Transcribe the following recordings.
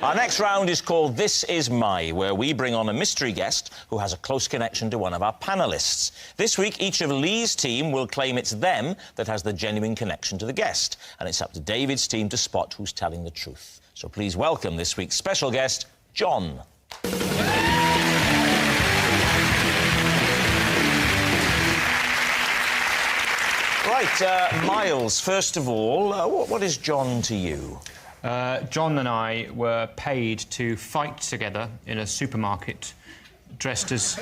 Our next round is called This Is My, where we bring on a mystery guest who has a close connection to one of our panellists. This week, each of Lee's team will claim it's them that has the genuine connection to the guest, and it's up to David's team to spot who's telling the truth. So please welcome this week's special guest, John. Right, Miles, first of all, what is John to you? John and I were paid to fight together in a supermarket, dressed as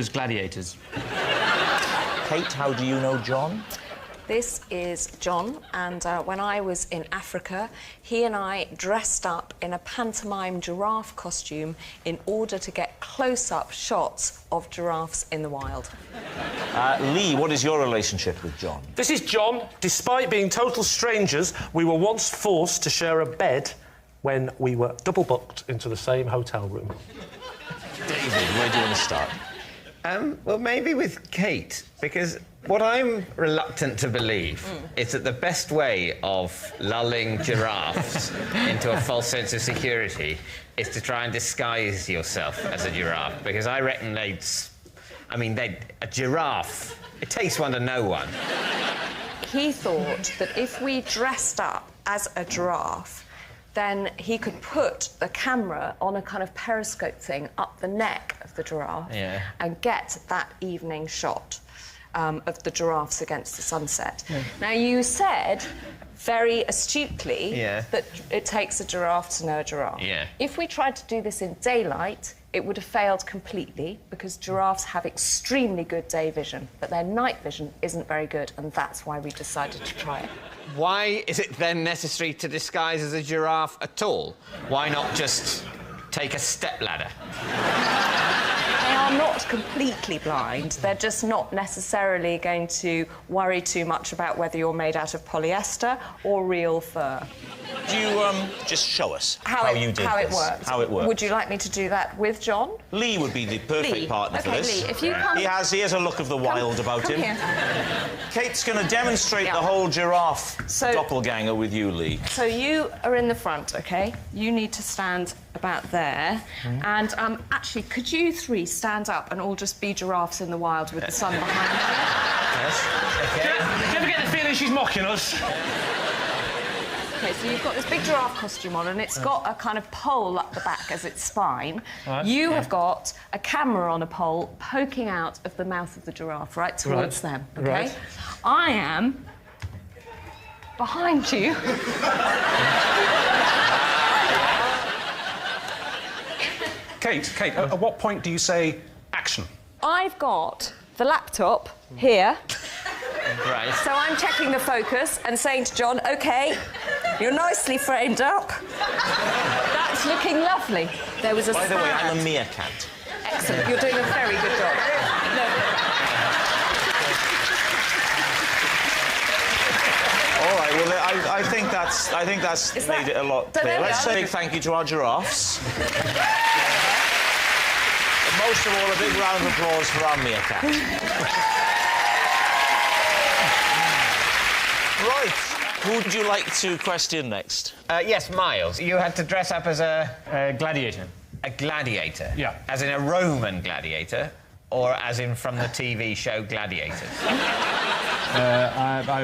gladiators. Kate, how do you know John? This is John, and when I was in Africa, he and I dressed up in a pantomime giraffe costume in order to get close-up shots of giraffes in the wild. Lee, what is your relationship with John? This is John. Despite being total strangers, we were once forced to share a bed when we were double-booked into the same hotel room. David, where do you want to start? Well, maybe with Kate, because what I'm reluctant to believe is that the best way of lulling giraffes into a false sense of security is to try and disguise yourself as a giraffe, because I reckon a giraffe, it takes one to know one. He thought that if we dressed up as a giraffe, then he could put the camera on a kind of periscope thing up the neck of the giraffe and get that evening shot of the giraffes against the sunset. Now, you said very astutely that it takes a giraffe to know a giraffe. If we tried to do this in daylight, it would have failed completely, because giraffes have extremely good day vision, but their night vision isn't very good, and that's why we decided to try it. Why is it then necessary to disguise as a giraffe at all? Why not just take a stepladder? They are not completely blind. They're just not necessarily going to worry too much about whether you're made out of polyester or real fur. Do you just show us how it works? How it works. Would you like me to do that with John? Lee would be the perfect partner for this. Lee, if you come... He has a look of the wild about him. Here. Kate's going to demonstrate the whole giraffe doppelganger with you, Lee. So you are in the front, OK? You need to stand about there. And actually, could you three stand up and all just be giraffes in the wild with the sun behind you? Yes. OK. Do you ever get the feeling she's mocking us? OK, so you've got this big giraffe costume on, and it's got a kind of pole up the back as its spine. Right. You have got a camera on a pole poking out of the mouth of the giraffe, right towards them, OK? Right. I am behind you. Kate, at what point do you say action? I've got the laptop here. Right. So I'm checking the focus and saying to John, OK, you're nicely framed up. That's looking lovely. There was a By the way, I'm a meerkat. Excellent. You're doing a very good job. No. All right, well, I think that's made it a lot clearer. Let's say a big thank you to our giraffes. But most of all, a big round of applause for our meerkat. Right. Who would you like to question next? Yes, Miles. You had to dress up as a Gladiator. A gladiator? Yeah. As in a Roman gladiator, or as in from the TV show Gladiators?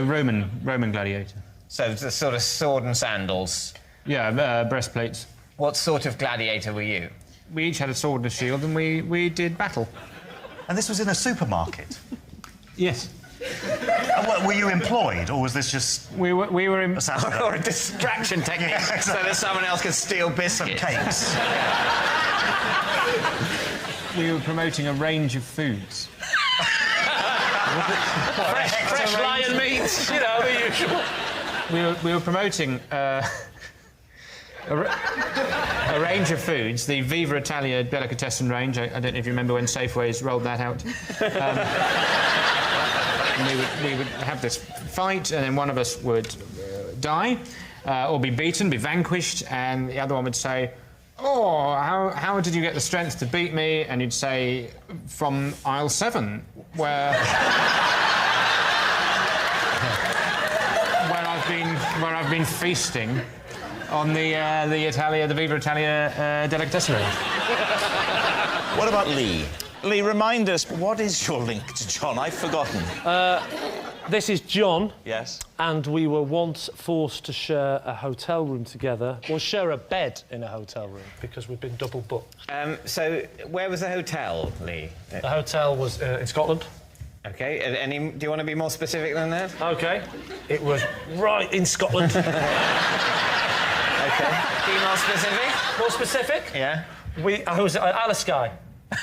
Roman gladiator. So the sort of sword and sandals. Yeah, breastplates. What sort of gladiator were you? We each had a sword and a shield, and we did battle. And this was in a supermarket? Yes. Were you employed, or was this just... We were in... Or a distraction technique, so that someone else could steal biscuits. Some cakes. We were promoting a range of foods. Fresh lion meat, you know, the usual. We were promoting a range of foods, the Viva Italia delicatessen range. I don't know if you remember when Safeways rolled that out. And we would have this fight, and then one of us would die, or be beaten, be vanquished, and the other one would say, "Oh, how did you get the strength to beat me?" And you'd say, "From aisle 7, where I've been where I've been feasting on the Viva Italia delicatessen. What about Lee? Lee, remind us, what is your link to John? I've forgotten. This is John. Yes. And we were once forced to share a hotel room together, or share a bed in a hotel room, because we've been double booked. So, where was the hotel, Lee? The hotel was in Scotland. OK, do you want to be more specific than that? OK. It was right in Scotland. OK. Be more specific? More specific? Yeah. I was at Aliskye. OK.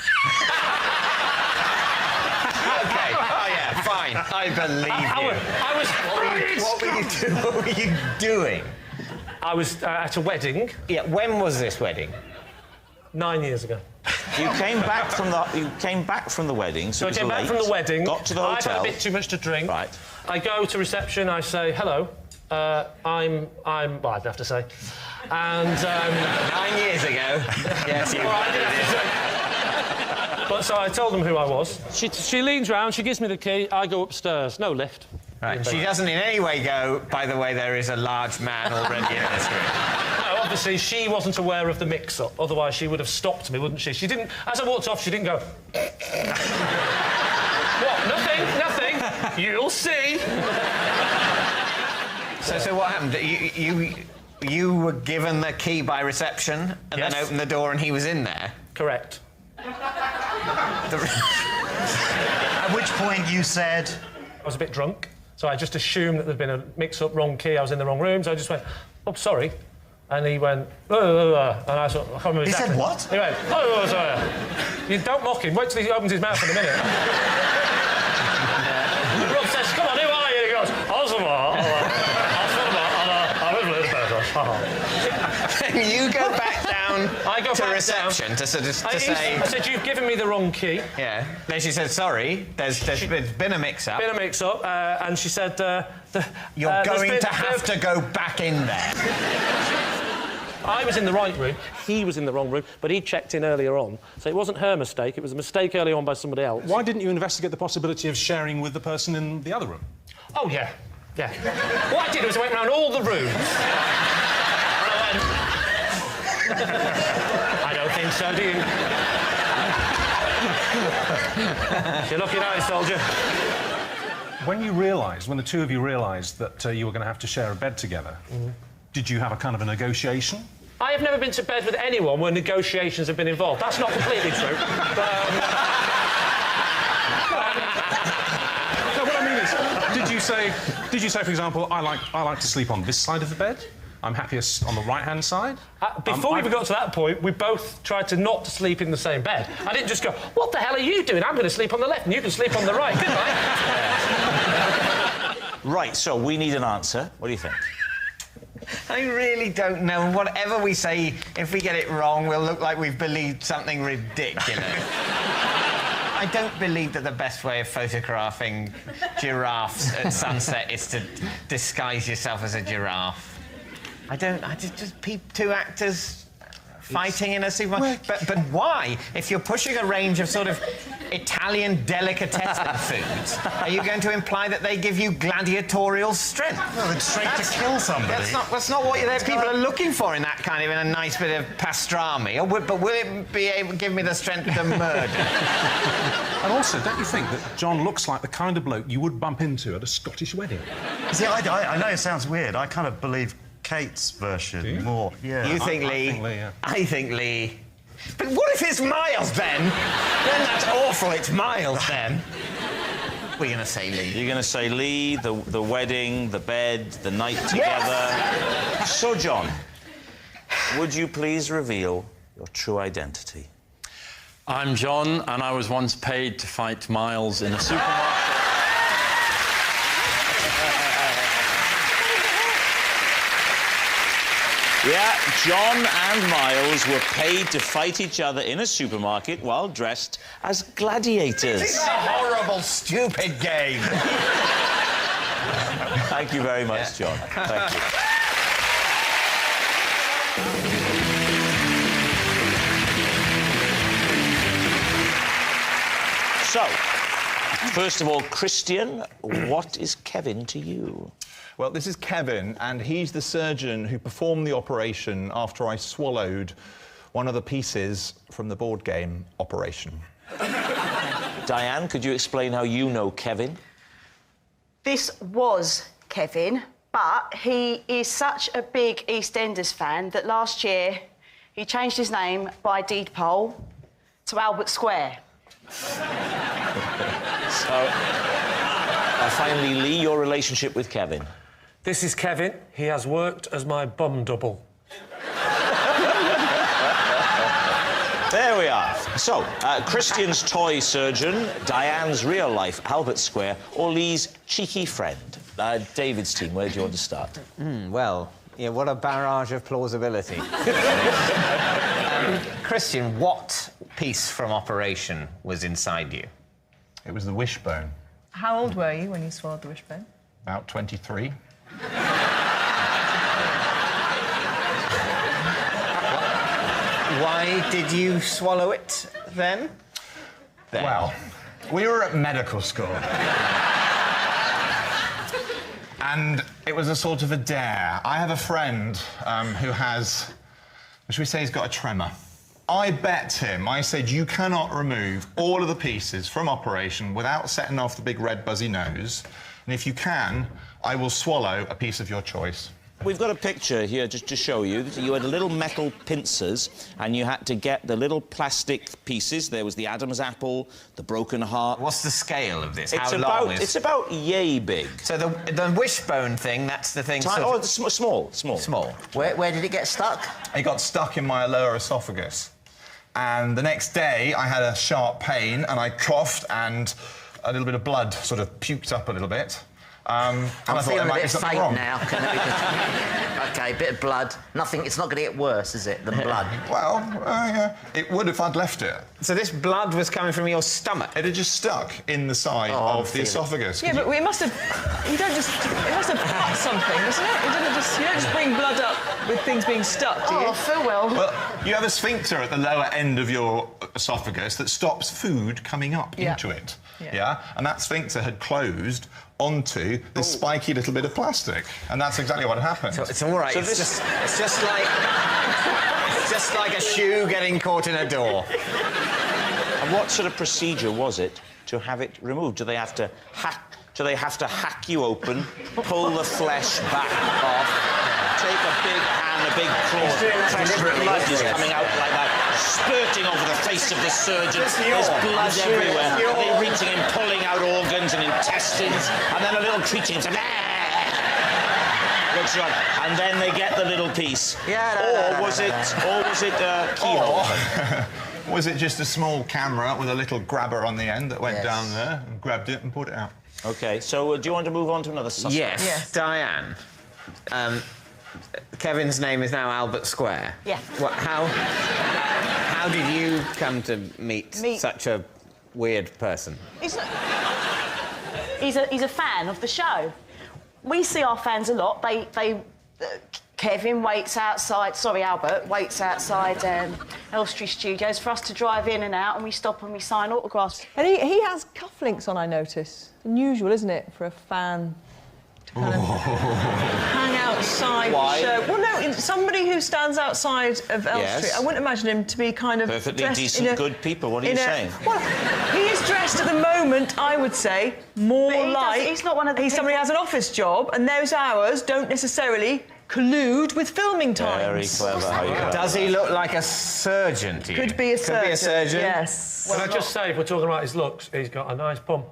Oh, yeah, fine. I believe you. What were you doing? I was at a wedding. Yeah, when was this wedding? 9 years ago. You came back from the wedding, so I came back from the wedding. Got to the I've hotel. had a bit too much to drink. Right. I go to reception. I say hello. Well, I'd have to say. And 9 years ago. Yes, you. Well, I did have to say. But so I told them who I was. She leans round. She gives me the key. I go upstairs. No lift. Right. She doesn't in any way go, by the way, there is a large man already in this room. No, obviously, she wasn't aware of the mix-up. Otherwise, she would have stopped me, wouldn't she? She didn't... As I walked off, she didn't go... What? Nothing. You'll see. So what happened? You were given the key by reception and Yes. then opened the door and he was in there? Correct. At which point you said... I was a bit drunk, so I just assumed that there'd been a mix-up, wrong key, I was in the wrong room, so I just went, oh, sorry. And he went, and I sort of, I can't remember He exactly. said what? He went, oh, sorry. You don't mock him, wait till he opens his mouth in a minute. Rob says, come on, who are you? And he goes, And you go back down I go to back reception down. to say... I said, you've given me the wrong key. Yeah. Then she said, sorry, there's been a mix-up. Been a mix-up, and she said... You're going to have to go back in there. I was in the right room, he was in the wrong room, but he checked in earlier on. So it wasn't her mistake, it was a mistake earlier on by somebody else. Why didn't you investigate the possibility of sharing with the person in the other room? Oh, yeah. What I did was I went round all the rooms. And I went... I don't think so, do you? You're lucky now, soldier. When the two of you realised that you were going to have to share a bed together, did you have a kind of a negotiation? I have never been to bed with anyone where negotiations have been involved. That's not completely true. But, No, what I mean is, did you say, for example, I like to sleep on this side of the bed? I'm happiest on the right-hand side? before we even got to that point, we both tried to not sleep in the same bed. I didn't just go, what the hell are you doing? I'm going to sleep on the left and you can sleep on the right. Good night. Right, so we need an answer. What do you think? I really don't know. Whatever we say, if we get it wrong, we'll look like we've believed something ridiculous. I don't believe that the best way of photographing giraffes at sunset is to disguise yourself as a giraffe. I just two actors fighting in a supermarket. But why? If you're pushing a range of sort of Italian delicatessen foods, are you going to imply that they give you gladiatorial strength? Well, it's straight to kill somebody. That's not what people are looking for in that kind of, in a nice bit of pastrami. But will it be able to give me the strength to murder? And also, don't you think that John looks like the kind of bloke you would bump into at a Scottish wedding? See, I know it sounds weird. I kind of believe Kate's version more. Yeah. You think Lee? I think Lee, yeah. I think Lee. But what if it's Miles then? Then that's awful. It's Miles then. We're going to say Lee. You're going to say Lee, the wedding, the bed, the night together. Yes! So, John, would you please reveal your true identity? I'm John, and I was once paid to fight Miles in a supermarket. Yeah, John and Miles were paid to fight each other in a supermarket while dressed as gladiators. It's a horrible, stupid game. Thank you very much, John. Thank you. So, first of all, Christian, what is Kevin to you? Well, this is Kevin, and he's the surgeon who performed the operation after I swallowed one of the pieces from the board game Operation. Diane, could you explain how you know Kevin? This was Kevin, but he is such a big EastEnders fan that last year he changed his name by deed poll to Albert Square. Finally, Lee, your relationship with Kevin. This is Kevin. He has worked as my bum double. There we are. So, Christian's toy surgeon, Diane's real-life Albert Square, or Lee's cheeky friend. David's team, where do you want to start? Well, yeah, what a barrage of plausibility. Christian, what piece from Operation was inside you? It was the wishbone. How old were you when you swallowed the wishbone? About 23. Why did you swallow it then? Well, we were at medical school. And it was a sort of a dare. I have a friend who has, should we say he's got a tremor. I bet him, I said, you cannot remove all of the pieces from Operation without setting off the big red buzzy nose. And if you can, I will swallow a piece of your choice. We've got a picture here just to show you. You had little metal pincers and you had to get the little plastic pieces. There was the Adam's apple, the broken heart. What's the scale of this? It's about yay big. So the wishbone thing, that's the thing... Oh, small. Small. Where did it get stuck? It got stuck in my lower esophagus. And the next day, I had a sharp pain and I coughed and a little bit of blood sort of puked up a little bit. I'm feeling a bit faint now. OK, a bit of blood. Nothing. It's not going to get worse, is it, than blood? Well, yeah, it would if I'd left it. So this blood was coming from your stomach? It had just stuck in the side of the esophagus. Yeah, but we must have... You don't just... It must have cut something, doesn't it? You don't just bring blood up with things being stuck, do you? Oh, Phil will. Well, you have a sphincter at the lower end of your esophagus that stops food coming up into it. Yeah? And that sphincter had closed onto this spiky little bit of plastic, and that's exactly what happened. So it's all right. So it's just like a shoe getting caught in a door. And what sort of procedure was it to have it removed? Do they have to hack you open, pull the flesh back off, take a big hand, a big claw, blood is coming out like that, spurting over the face of the surgeon. There's blood everywhere. They're reaching in, pulling out organs and intestines, and then a little creature and and then they get the little piece. Or was it keyhole? Was it just a small camera with a little grabber on the end that went down there and grabbed it and pulled it out? OK, so do you want to move on to another suspect? Yes. Diane. Kevin's name is now Albert Square. Yeah. How did you come to meet such a weird person? He's a fan of the show. We see our fans a lot. Kevin waits outside... Sorry, Albert waits outside Elstree Studios for us to drive in and out, and we stop and we sign autographs. And he has cufflinks on, I notice. Unusual, isn't it, for a fan to kind of hang outside the show? Well, no, somebody who stands outside of Elstree, I wouldn't imagine him to be kind of perfectly decent, good people. What are you saying? Well, he is dressed at the moment, I would say, more like... He's not one of the... He's somebody who has an office job, and those hours don't necessarily collude with filming times. Very clever how you got Does he look like a surgeon to you? Could be a surgeon. Could be a surgeon. Yes. Can I just say, if we're talking about his looks, he's got a nice bum.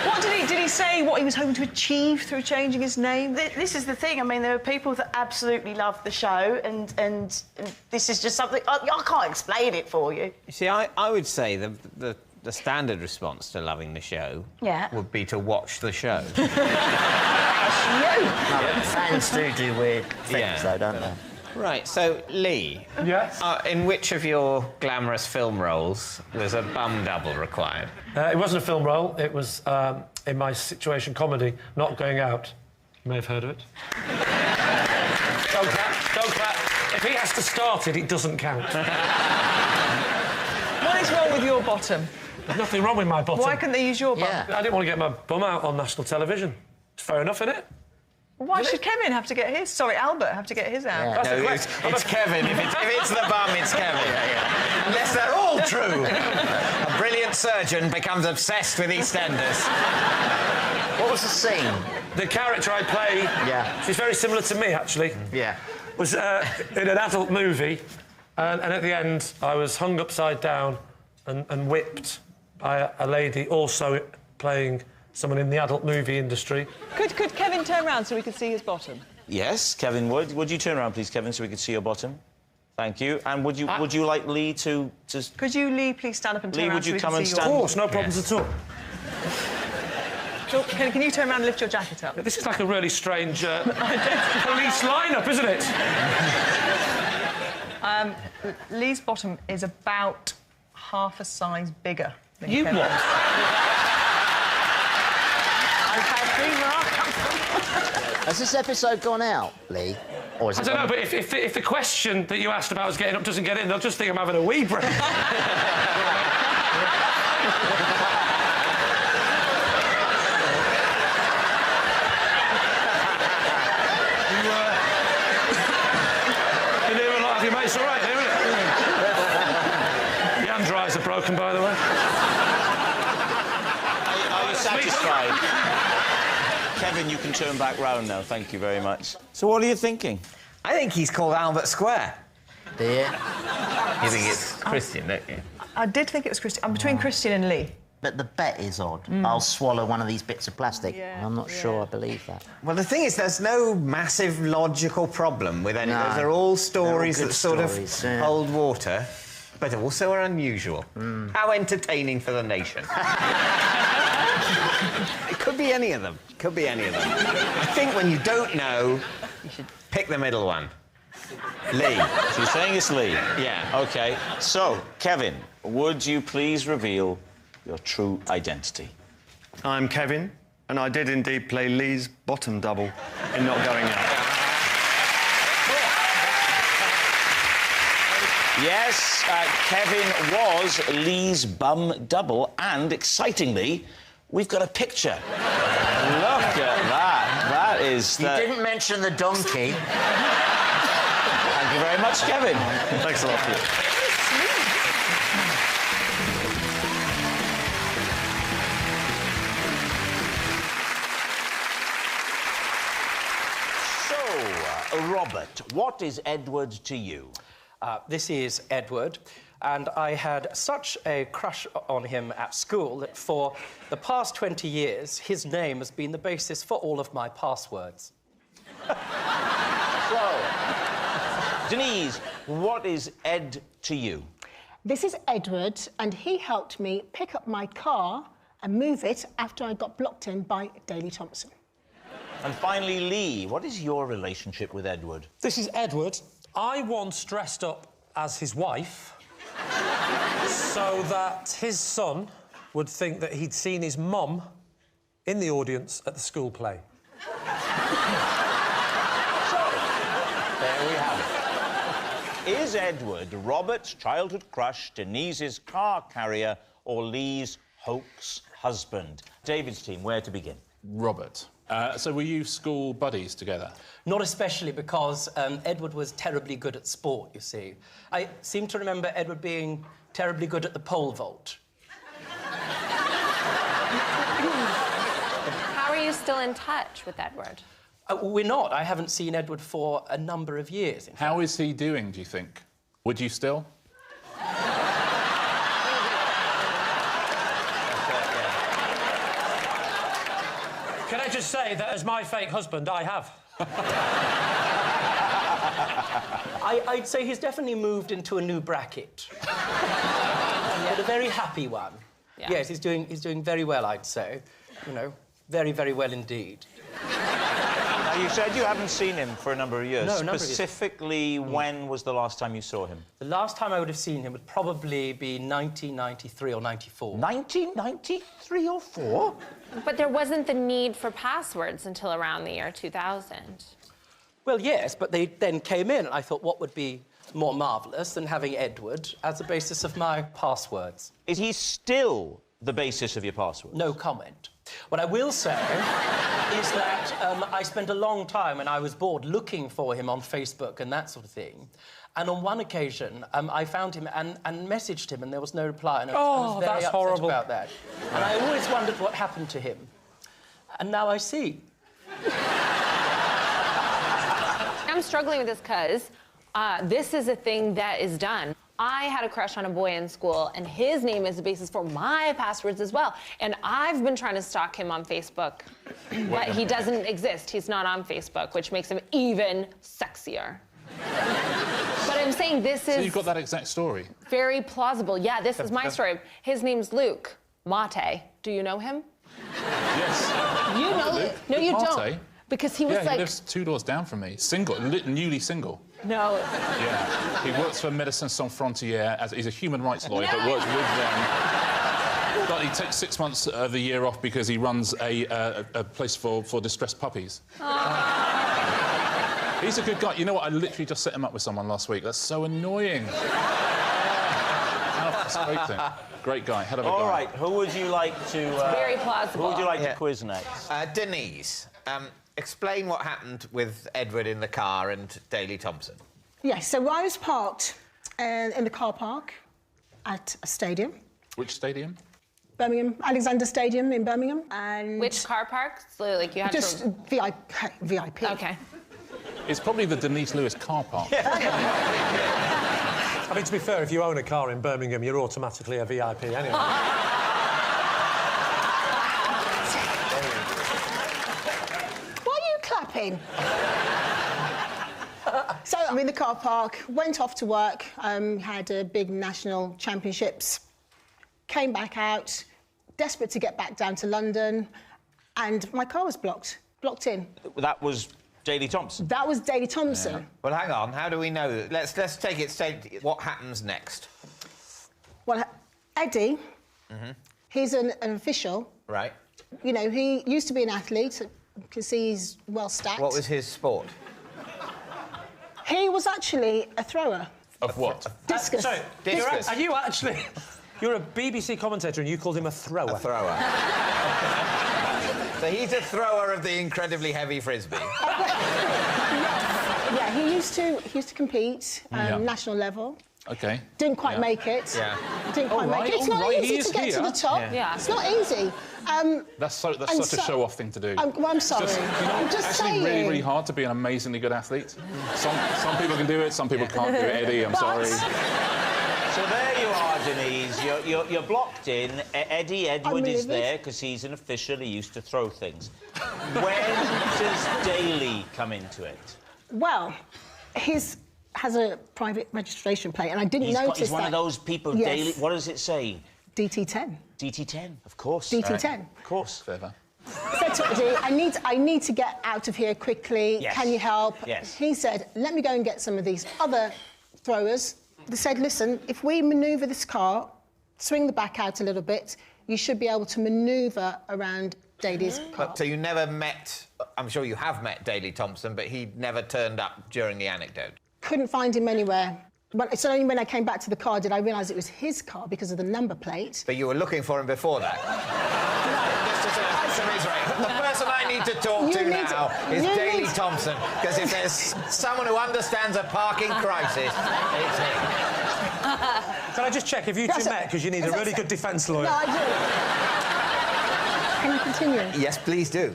What did he say? What he was hoping to achieve through changing his name? This is the thing. I mean, there are people that absolutely love the show, and this is just something... I can't explain it for you. You see, I would say the standard response to loving the show would be to watch the show. Fans do weird things, though, don't they? Right, so, Lee. Yes? In which of your glamorous film roles was a bum double required? It wasn't a film role. It was in my situation comedy, Not Going Out. You may have heard of it. Don't clap. If he has to start it, it doesn't count. What is wrong with your bottom? There's nothing wrong with my bottom. Why couldn't they use your bum? Yeah. I didn't want to get my bum out on national television. It's fair enough, isn't it? Why should Kevin have to get his? Sorry, Albert have to get his out. Yeah. That's No, the it's question. Kevin. If it's the bum, it's Kevin. Unless they're all true. A brilliant surgeon becomes obsessed with EastEnders. What was the scene? The character I play, Yeah. she's very similar to me, actually, Yeah. was in an adult movie, and at the end I was hung upside down and whipped by a lady also playing someone in the adult movie industry. Could Kevin turn round so we could see his bottom? Yes, Kevin would. Would you turn around, please, Kevin, so we could see your bottom? Thank you. And would you like Lee to... Could you, Lee, please stand up and turn Lee, around would so you we come can and see stand? Of your... course, no problems at all. Can you turn around and lift your jacket up? This is like a really strange police lineup, isn't it? Lee's bottom is about half a size bigger than You Kevin's. what? Has this episode gone out, Lee? Or is I it don't know, gone- but if the question that you asked about us getting up doesn't get in, they'll just think I'm having a wee break. You never like your mates, all right, there, isn't it? The hand dryers are broken, by the way. Are you satisfied? Kevin, you can turn back round now. Thank you very much. So what are you thinking? I think he's called Albert Square. Do you? You think it's Christian, don't you? I did think it was Christian. I'm between Christian and Lee. But the bet is odd. I'll swallow one of these bits of plastic. Yeah, I'm not sure I believe that. Well, the thing is, there's no massive logical problem with any. No. Those are all stories They're all that good sort stories, of yeah. hold water, but also are unusual. How entertaining for the nation. It could be any of them. Could be any of them. I think when you don't know, you should pick the middle one. Lee. So you're saying it's Lee? Yeah. OK. So, Kevin, would you please reveal your true identity? I'm Kevin, and I did indeed play Lee's bottom double in Not Going Out. Yes, Kevin was Lee's bum double, and, excitingly, we've got a picture. Look at that. That is... You didn't mention the donkey. Thank you very much, Kevin. Thanks a lot. So, Robert, what is Edward to you? This is Edward, and I had such a crush on him at school that for the past 20 years, his name has been the basis for all of my passwords. So, Denise, what is Ed to you? This is Edward, and he helped me pick up my car and move it after I got blocked in by Daley Thompson. And finally, Lee, what is your relationship with Edward? This is Edward. I once dressed up as his wife so that his son would think that he'd seen his mum in the audience at the school play. There we have it. Is Edward Robert's childhood crush, Denise's car carrier, or Lee's hoax husband? David's team, where to begin? Robert. So were you school buddies together? Not especially because Edward was terribly good at sport, you see. I seem to remember Edward being terribly good at the pole vault. How are you still in touch with Edward? We're not. I haven't seen Edward for a number of years. How is he doing, do you think? Would you still? Can I just say that as my fake husband, I have. I'd say he's definitely moved into a new bracket. But a very happy one. Yeah. Yes, he's doing very well, I'd say. You know, very, very well indeed. Now, you said you haven't seen him for a number of years. No, a number of years. Specifically, when was the last time you saw him? The last time I would have seen him would probably be 1993 or 94. 1993 or 4? But there wasn't the need for passwords until around the year 2000. Well, yes, but they then came in, and I thought, what would be more marvellous than having Edward as the basis of my passwords? Is he still the basis of your passwords? No comment. What I will say is that I spent a long time when I was bored looking for him on Facebook and that sort of thing. And on one occasion, I found him and messaged him, and there was no reply. And I was very that's upset horrible. about that. And I always wondered what happened to him. And now I see. I'm struggling with this because this is a thing that is done. I had a crush on a boy in school, and his name is the basis for my passwords as well. And I've been trying to stalk him on Facebook, but he doesn't exist. He's not on Facebook, which makes him even sexier. But I'm saying this is... So you've got that exact story? Very plausible. Yeah, this is my story. His name's Luke Mate. Do you know him? Yes. You know... Luke? No, you Mate? don't. Because he was yeah, like... he lives 2 doors down from me. Single, newly single. No. Yeah. He works for Médecins Sans Frontières. He's a human rights lawyer, but works with them. But he takes 6 months of the year off because he runs a place for distressed puppies. He's a good guy. You know what? I literally just set him up with someone last week. That's so annoying. How frustrating. Great guy. Hell of a guy. All right. Who would you like to... very plausible. Who would you like to quiz next? Denise, explain what happened with Edward in the car and Daley Thompson. Yes, so I was parked in the car park at a stadium. Which stadium? Birmingham, Alexander Stadium in Birmingham. And which car park? So, like, you had just to... VIP. OK. It's probably the Denise Lewis car park. I mean, to be fair, if you own a car in Birmingham, you're automatically a VIP anyway. Why are you clapping? So I'm in the car park, went off to work, had a big national championships, came back out, desperate to get back down to London, and my car was blocked in. That was Daley Thompson? That was Daley Thompson. Yeah. Well, hang on. How do we know that? Let's take it straight. What happens next? Well, Eddie, he's an official. Right. You know, he used to be an athlete, because he's well stacked. What was his sport? He was actually a thrower. Of what? Discus. Sorry, Discus. are you actually... You're a BBC commentator and you called him a thrower. A thrower. So he's a thrower of the incredibly heavy frisbee. Yeah, he used to compete national level. OK. Didn't quite make it. Yeah. Didn't quite make it. It's not easy to get to the top. Yeah. It's not easy. That's such a show-off thing to do. I'm sorry. I'm just actually saying. really, really hard to be an amazingly good athlete. Some people can do it, some people can't do it. Eddie, I'm sorry. So there you are, Denise. You're blocked in. Edward is there because he's an official. He used to throw things. When does Daley come into it? Well, has a private registration plate, and I didn't notice that. He's one of those people, Yes. Daley... What does it say? DT10. DT10, of course. DT10. Right. Of course. Clever. Said to Eddie, I need to get out of here quickly. Yes. Can you help? Yes. He said, let me go and get some of these other throwers. They said, listen, if we manoeuvre this car, swing the back out a little bit, you should be able to manoeuvre around Daley's car. So you never met... I'm sure you have met Daley Thompson, but he never turned up during the anecdote. Couldn't find him anywhere. But it's only when I came back to the car did I realise it was his car because of the number plate. But you were looking for him before that? The person I need to talk to now is Daley Thompson, because if there's someone who understands a parking crisis, it's him. Can I just check, have you two met? Because you need a really good defence lawyer. No, I do. Can you continue? Yes, please do.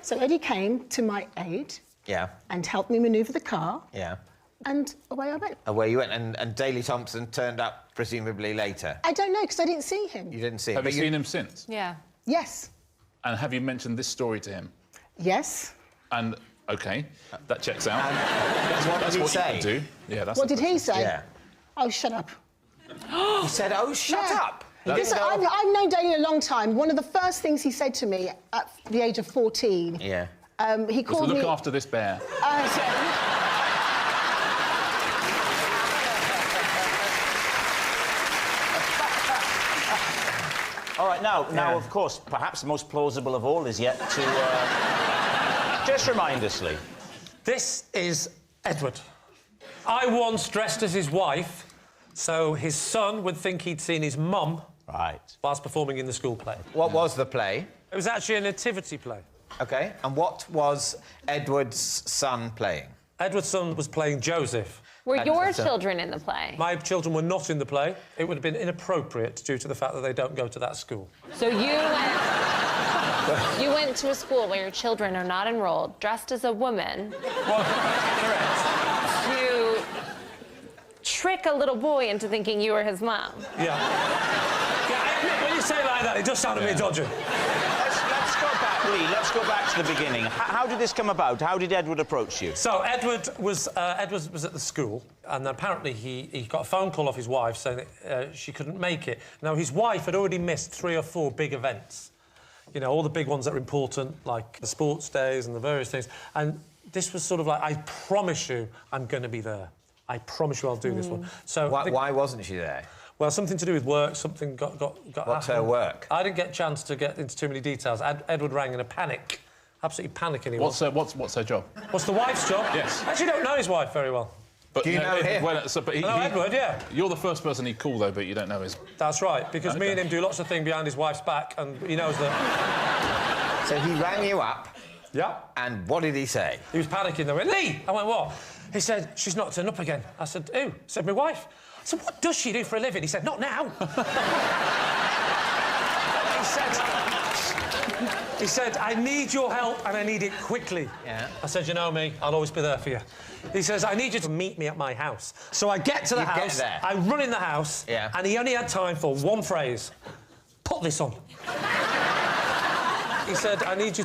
So Eddie came to my aid. Yeah. And helped me manoeuvre the car. Yeah. And away I went. Away you went, and Daley Thompson turned up presumably later. I don't know, because I didn't see him. You didn't see him. Have you seen him since? Yeah. Yes. And have you mentioned this story to him? Yes. And, OK, that checks out. What did he say? You do. Yeah, that's What did he say? Yeah. Oh, shut up. He said, oh, shut up. Listen, I've known Daley a long time. One of the first things he said to me at the age of 14... Yeah. He called me... Look after this bear. All right, now, of course, perhaps the most plausible of all is yet to... just remind us, Lee. This is Edward. I once dressed as his wife, so his son would think he'd seen his mum whilst performing in the school play. What was the play? It was actually a nativity play. OK, and what was Edward's son playing? Edward's son was playing Joseph. Were your children in the play? My children were not in the play. It would have been inappropriate due to the fact that they don't go to that school. So you went to a school where your children are not enrolled, dressed as a woman. To trick a little boy into thinking you were his mum. Yeah. When you say it like that, it does sound a bit dodgy. Let's go back, Lee. Let's go back to the beginning. How did this come about? How did Edward approach you? So Edward was at the school, and apparently he got a phone call off his wife saying that she couldn't make it. Now, his wife had already missed 3 or 4 big events. You know, all the big ones that are important, like the sports days and the various things. And this was sort of like, I promise you I'm going to be there. I promise you I'll do this one. So why wasn't she there? Well, something to do with work, something got What's her work? I didn't get a chance to get into too many details. Edward rang in a panic. Absolutely panicking he was. What's her job? What's the wife's job? Yes. I actually don't know his wife very well. But do you know him? Well, I know Edward, yeah. You're the first person he'd call, though, but you don't know his... That's right, because me and him do lots of things behind his wife's back, and he knows that... So he rang you up? Yeah. And what did he say? He was panicking. They went, Lee! I went, what? He said, she's not turned up again. I said, who? He said, my wife. I said, what does she do for a living? He said, not now. He said, I need your help and I need it quickly. Yeah. I said, you know me, I'll always be there for you. He says, I need you to meet me at my house. So I get to the house, I run in the house, and he only had time for one phrase. Put this on. He said, I need you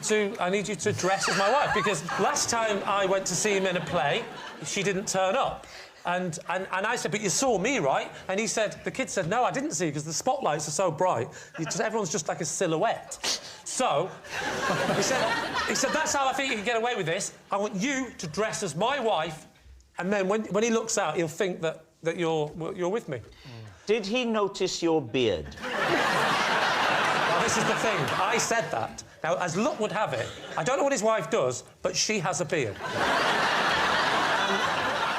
to dress as my wife, because last time I went to see him in a play, she didn't turn up. And I said, but you saw me, right? And he said, the kid said, no, I didn't see you, because the spotlights are so bright. Everyone's just like a silhouette. So, he said, that's how I think you can get away with this. I want you to dress as my wife, and then when he looks out, he'll think that you're with me. Did he notice your beard? Well, this is the thing. I said that. Now, as luck would have it, I don't know what his wife does, but she has a beard.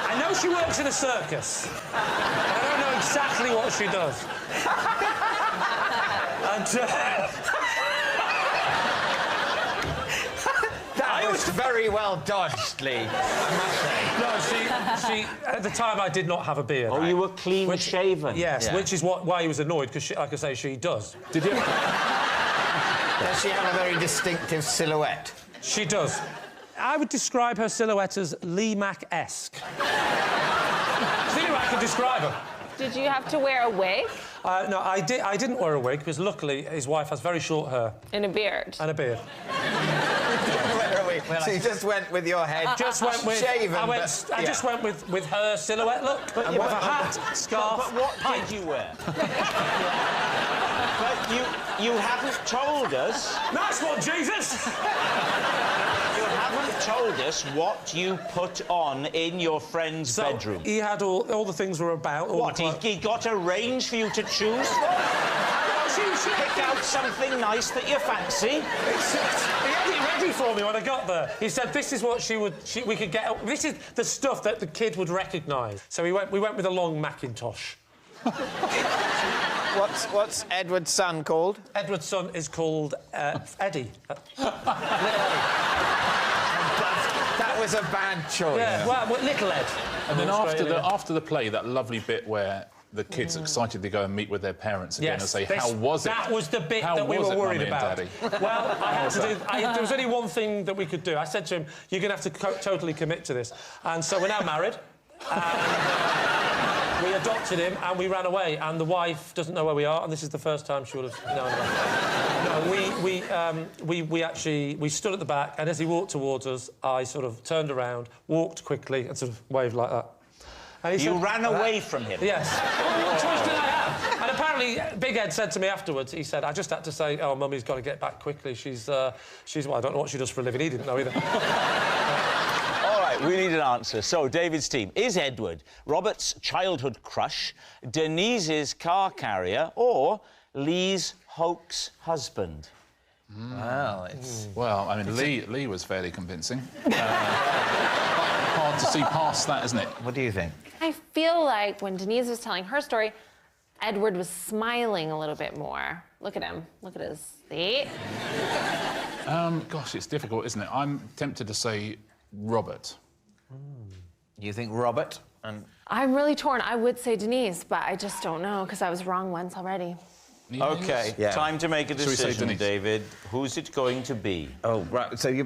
I know she works in a circus. I don't know exactly what she does. That was very well dodged, Lee, I must say. No, she... At the time, I did not have a beard. Oh, you were clean-shaven? Yes, which is why he was annoyed, because, like I say, she does. Did you... Does she have a very distinctive silhouette? She does. I would describe her silhouette as Lee Mack-esque. It's the only way I can describe her. Did you have to wear a wig? No, I didn't wear a wig, because luckily his wife has very short hair. And a beard. And a beard. So you just went with your head shaven? I just went with her silhouette look. But with a hat, scarf, But what did you wear? But you haven't told us... Nice one, Jesus! You haven't told us what you put on in your friend's bedroom. He had all the things were about... What, he got a range for you to choose from? Pick out something nice that you fancy? He had it ready for me when I got there. He said, this is what we could get... This is the stuff that the kid would recognise. So we went with a long Macintosh. What's Edward's son called? Edward's son is called Eddie. That was a bad choice. Yeah, well, Little Ed. And then after the play, that lovely bit where the kids excitedly go and meet with their parents again and say, how was it? That was the bit that we were worried about. Well, I had to do... there was only one thing that we could do. I said to him, you're going to have to totally commit to this. And so we're now married. We adopted him and we ran away, and the wife doesn't know where we are, and this is the first time she would have known about it. No, we stood at the back, and as he walked towards us, I sort of turned around, walked quickly, and sort of waved like that. And he ran away from him? Yes. Well, what choice did I have? And apparently, Big Ed said to me afterwards, he said, I just had to say, oh, Mummy's got to get back quickly. She's well, I don't know what she does for a living. He didn't know either. We need an answer. So, David's team. Is Edward Robert's childhood crush, Denise's car carrier, or Lee's hoax husband? Well, it's... Well, I mean, Lee was fairly convincing. hard to see past that, isn't it? What do you think? I feel like when Denise was telling her story, Edward was smiling a little bit more. Look at him. Look at his... See? Gosh, it's difficult, isn't it? I'm tempted to say Robert. You think Robert? And I'm really torn. I would say Denise, but I just don't know, because I was wrong once already. OK, time to make a Shall we say decision, Denise? David. Who's it going to be? Oh, right. So you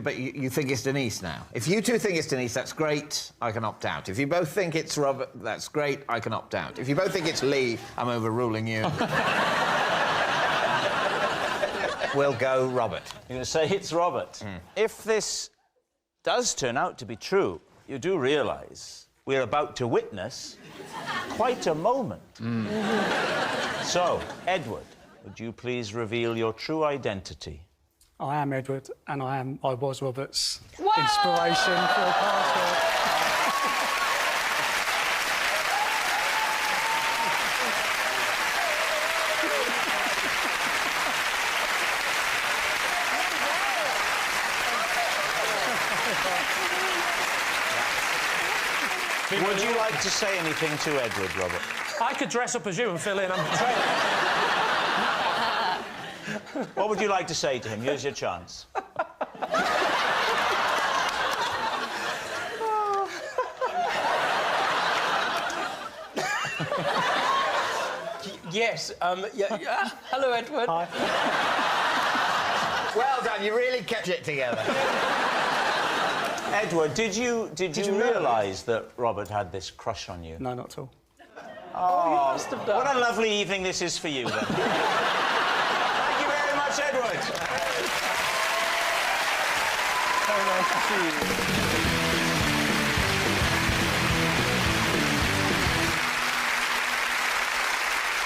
think it's Denise now? If you two think it's Denise, that's great. I can opt out. If you both think it's Robert, that's great. I can opt out. If you both think it's Lee, I'm overruling you. We'll go Robert. You're going to say it's Robert. If this does turn out to be true, you do realise we're about to witness quite a moment. So, Edward, would you please reveal your true identity? I am Edward, and I was Robert's inspiration for a passport. Would you like to say anything to Edward, Robert? I could dress up as you and fill in. What would you like to say to him? Here's your chance. Yes, yeah. Hello, Edward. Hi. Well done, you really kept it together. Edward, did you realise that Robert had this crush on you? No, not at all. Oh, you must have done. What a lovely evening this is for you, then. Thank you very much, Edward. Very nice to see you.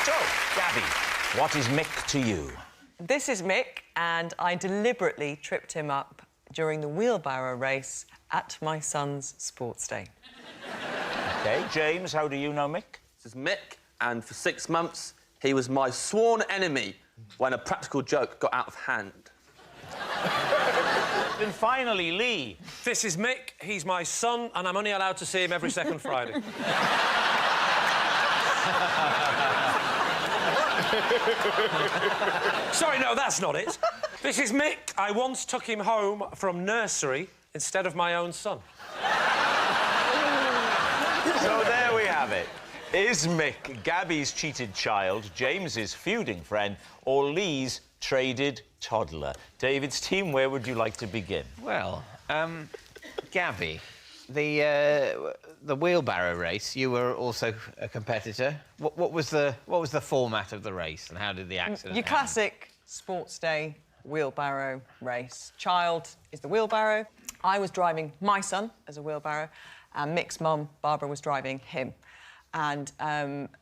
So, Gabby, what is Mick to you? This is Mick, and I deliberately tripped him up during the wheelbarrow race at my son's sports day. OK, James, how do you know Mick? This is Mick, and for 6 months, he was my sworn enemy when a practical joke got out of hand. Then finally, Lee. This is Mick. He's my son, and I'm only allowed to see him every second Friday. Sorry, no, that's not it. This is Mick. I once took him home from nursery instead of my own son. So there we have it. Is Mick Gabby's cheated child, James's feuding friend, or Lee's traded toddler? David's team, where would you like to begin? Well, Gabby, the wheelbarrow race, you were also a competitor. What was the format of the race, and how did the accident Your happen? classic sports day wheelbarrow race. Child is the wheelbarrow. I was driving my son as a wheelbarrow, and Mick's mum, Barbara, was driving him. And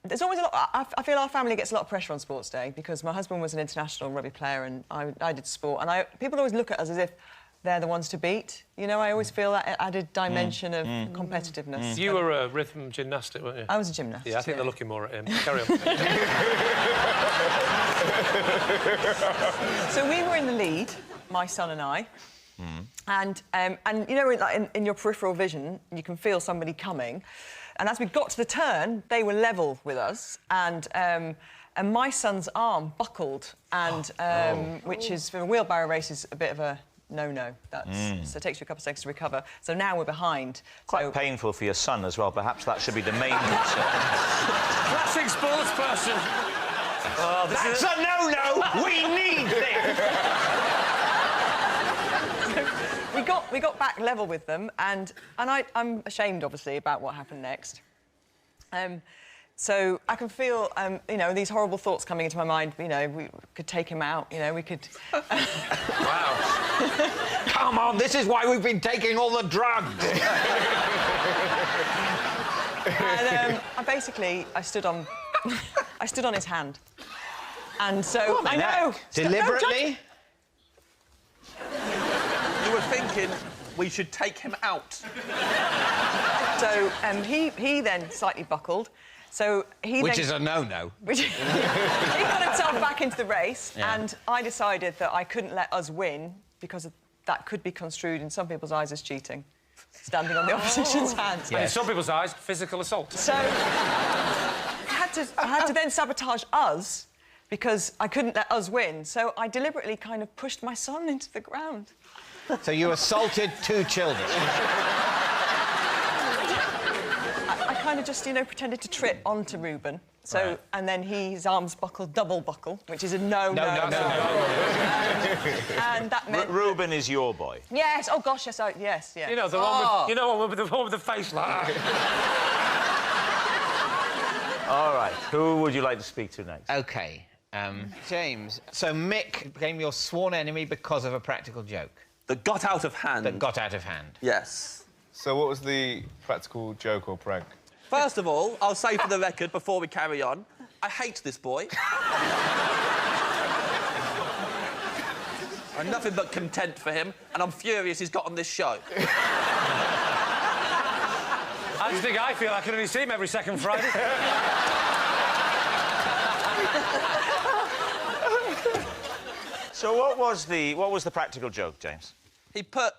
there's always a lot... I feel our family gets a lot of pressure on sports day because my husband was an international rugby player and I did sport. And people always look at us as if they're the ones to beat. You know, I always feel that added dimension of competitiveness. You were a rhythm gymnastic, weren't you? I was a gymnast. Yeah, I think they're looking more at him. Carry on. So we were in the lead, my son and I. And you know, like in your peripheral vision, you can feel somebody coming. And as we got to the turn, they were level with us, and my son's arm buckled, and which is for a wheelbarrow race is a bit of a no-no. So it takes you a couple of seconds to recover. So now we're behind. Quite painful for your son as well. Perhaps that should be the main concern. Classic sports person. Oh, That's a no-no! We need this! We got back level with them, and I'm ashamed, obviously, about what happened next. So I can feel, you know, these horrible thoughts coming into my mind. You know, we could take him out. You know, we could. Wow! Come on, this is why we've been taking all the drugs. And I stood on his hand, and so I know. Deliberately. You were thinking we should take him out. So he then slightly buckled. So Which is a no-no. He got himself back into the race, Yeah. and I decided that I couldn't let us win because that could be construed in some people's eyes as cheating. standing on the opposition's hands. And in some people's eyes, physical assault. So I had to then sabotage us because I couldn't let us win. So I deliberately kind of pushed my son into the ground. So you assaulted 2 children. I kind of just, you know, pretended to trip onto Reuben. So, Right. and then his arms buckled, double buckle, which is a no. No. And that meant... Reuben is your boy. Yes, oh gosh, yes, yes, yeah. You know, the one with, the one with the face like that. All right, who would you like to speak to next? OK, James. So Mick became your sworn enemy because of a practical joke. That got out of hand. That got out of hand. Yes. So what was the practical joke or prank? First of all, I'll say for the record, before we carry on, I hate this boy. I'm nothing but content for him, and I'm furious he's got on this show. I just think I feel I can only see him every second Friday. So what was the practical joke, James? He put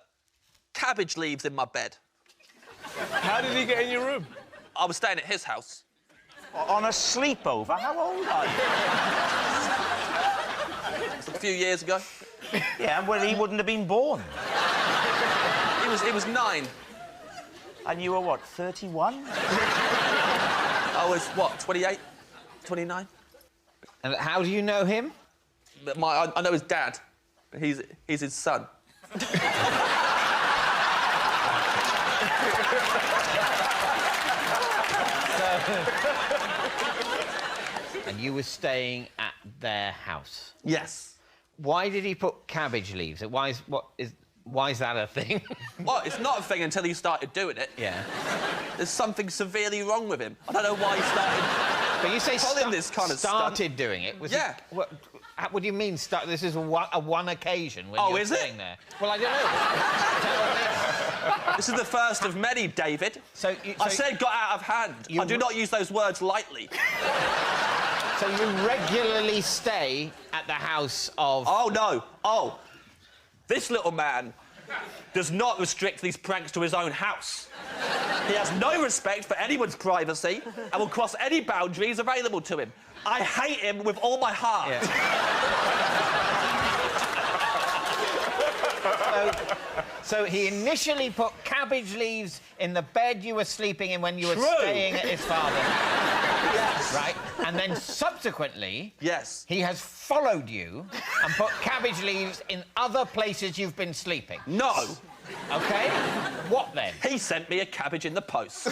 cabbage leaves in my bed. How did he get in your room? I was staying at his house. On a sleepover? How old are you? A few years ago. Yeah, well, he wouldn't have been born. He was 9. And you were, what, 31? I was, what, 28? 29? And how do you know him? I know his dad. He's his son. And you were staying at their house? Yes. Why did he put cabbage leaves? Why is that a thing? Well, it's not a thing until he started doing it. Yeah. There's something severely wrong with him. I don't know why he started... But you say this kind of started doing it? Was yeah. What do you mean, this is a one occasion when you're staying there? Well, I don't know. This is the first of many, David. I said got out of hand. I do not use those words lightly. So you regularly stay at the house of... Oh, no. Oh. This little man does not restrict these pranks to his own house. He has no respect for anyone's privacy and will cross any boundaries available to him. I hate him with all my heart. Yeah. So he initially put cabbage leaves in the bed you were sleeping in when you were staying at his father's house. Yes. Right? And then subsequently... Yes. He has followed you and put cabbage leaves in other places you've been sleeping. No. OK? What then? He sent me a cabbage in the post.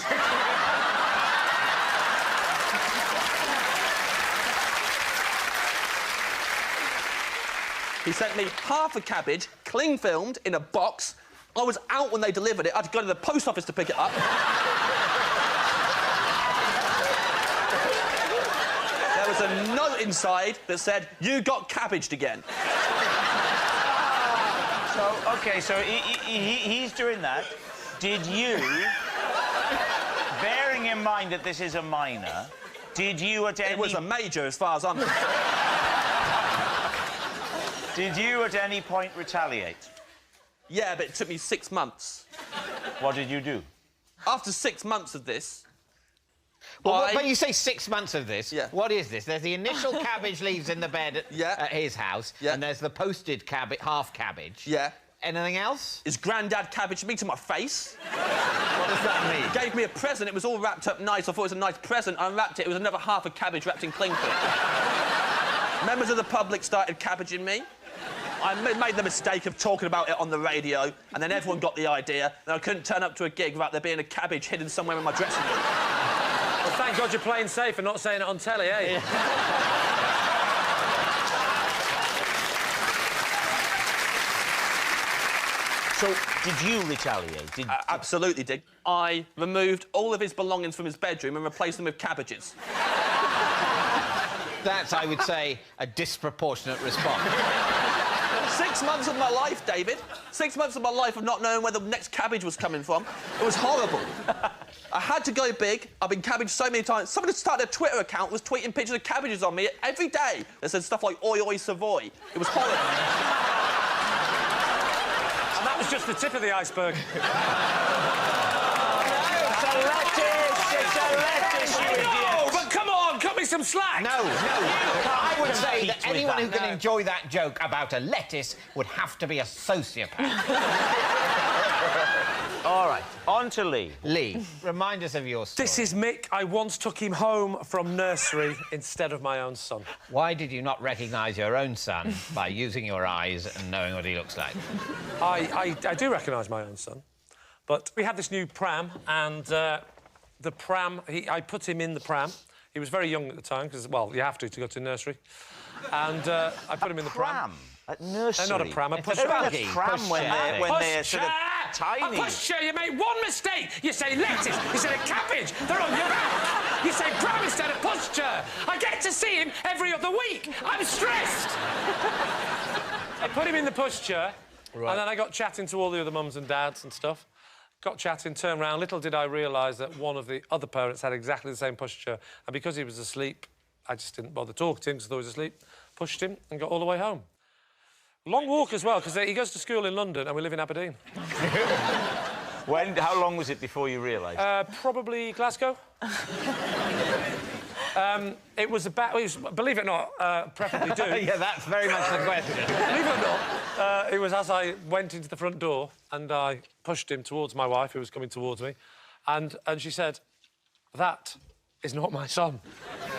He sent me half a cabbage, cling-filmed, in a box. I was out when they delivered it. I had to go to the post office to pick it up. There was a note inside that said, "You got cabbaged again." So, OK, so he's doing that. Did you, bearing in mind that this is a minor, did you at any... It was a major, as far as I'm concerned. Did you at any point retaliate? Yeah, but it took me 6 months. What did you do? After 6 months of this... Well, when you say 6 months of this, Yeah. what is this? There's the initial cabbage leaves in the bed at his house, and there's the posted half cabbage. Yeah. Anything else? His granddad cabbaged me to my face. What does that mean? He gave me a present. It was all wrapped up nice. I thought it was a nice present. I unwrapped it. It was another half a cabbage wrapped in cling film. Members of the public started cabbaging me. I made the mistake of talking about it on the radio, and then everyone got the idea, and I couldn't turn up to a gig without there being a cabbage hidden somewhere in my dressing room. Well, thank God you're playing safe and not saying it on telly, eh? Yeah. So, did you retaliate? Absolutely did. I removed all of his belongings from his bedroom and replaced them with cabbages. That's, I would say, a disproportionate response. 6 months of my life, David. 6 months of my life of not knowing where the next cabbage was coming from. It was horrible. I had to go big. I've been cabbaged so many times. Somebody started a Twitter account, was tweeting pictures of cabbages on me every day. They said stuff like, "Oi, oi, Savoy." It was horrible. And that was just the tip of the iceberg. some slack. No. I would say that compete with anyone that. who can enjoy that joke about a lettuce would have to be a sociopath. All right, on to Lee. Lee, remind us of your story. This is Mick. I once took him home from nursery instead of my own son. Why did you not recognise your own son by using your eyes and knowing what he looks like? I do recognise my own son, but we had this new pram, and the pram, I put him in the pram. He was very young at the time, because, well, you have to go to nursery. And I put him in the pram. At nursery? They're not a pram, a push They're a pram when they're sort of tiny. A pushchair, you make one mistake. You say lettuce instead of cabbage. They're on your back. You say pram instead of pushchair. I get to see him every other week. I'm stressed. I put him in the pushchair, and then I got chatting to all the other mums and dads and stuff. Got chatting, turned round. Little did I realise that one of the other parents had exactly the same pushchair, and because he was asleep, I just didn't bother talking to him because I thought he was asleep. Pushed him and got all the way home. Long walk as well, because he goes to school in London and we live in Aberdeen. How long was it before you realised? Probably Glasgow. It was about... believe it or not, preferably do. Yeah, that's very much the question. Believe it or not, it was as I went into the front door and I pushed him towards my wife, who was coming towards me, and she said, "That is not my son."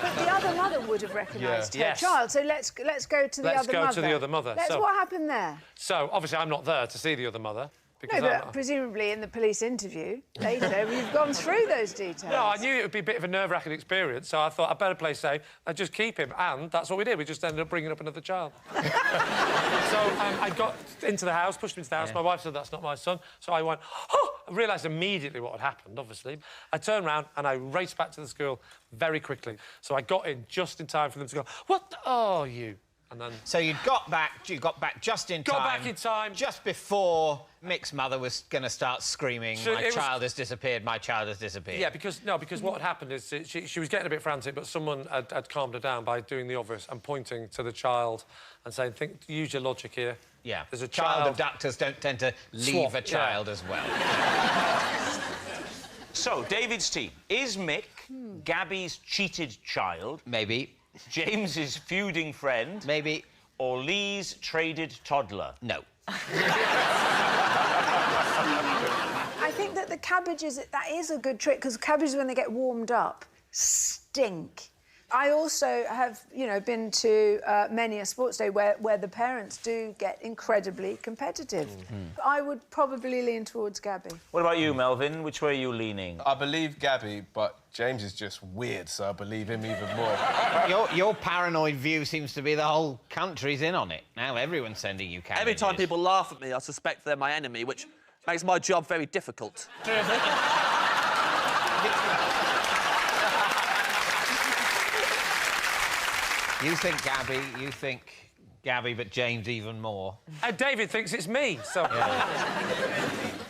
But the other mother would have recognised her child, so let's go to the other mother. Let's go to the other mother. What happened there? So, obviously, I'm not there to see the other mother. No, but presumably in the police interview later, you've gone through those details. No, I knew it would be a bit of a nerve-wracking experience, so I thought I'd better play safe and just keep him, and that's what we did. We just ended up bringing up another child. So I got into the house, pushed him into the house. Yeah. My wife said, "That's not my son." So I went, "Oh!" I realised immediately what had happened, obviously. I turned round and I raced back to the school very quickly. So I got in just in time for them to go, "What are you?" And then... So you got back just in time. Got back in time. Just before Mick's mother was going to start screaming, my child has disappeared, my child has disappeared. Yeah, because what had happened is she was getting a bit frantic, but someone had calmed her down by doing the obvious and pointing to the child and saying, use your logic here. Yeah. There's a child abductors don't tend to leave a child as well. So, David's team. Is Mick Gabby's cheated child? Maybe. James's feuding friend? Maybe. Or Lee's traded toddler? No. I think that the cabbages, that is a good trick, because cabbages, when they get warmed up, stink. I also have, been to many a sports day where the parents do get incredibly competitive. I would probably lean towards Gabby. What about you, Melvin? Which way are you leaning? I believe Gabby, but James is just weird, so I believe him even more. Your paranoid view seems to be the whole country's in on it. Now everyone's sending you cabbages. Every time people laugh at me, I suspect they're my enemy, which makes my job very difficult. You think Gabby, but James even more. And David thinks it's me, so... Yeah.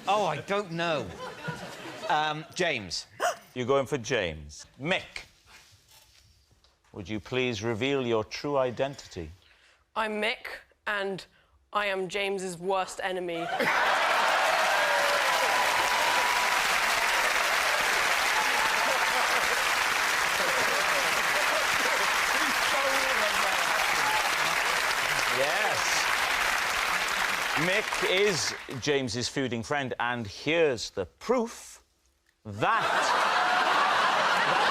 Oh, I don't know. James. You're going for James. Mick, would you please reveal your true identity? I'm Mick, and I am James's worst enemy. Mick is James's feuding friend, and here's the proof that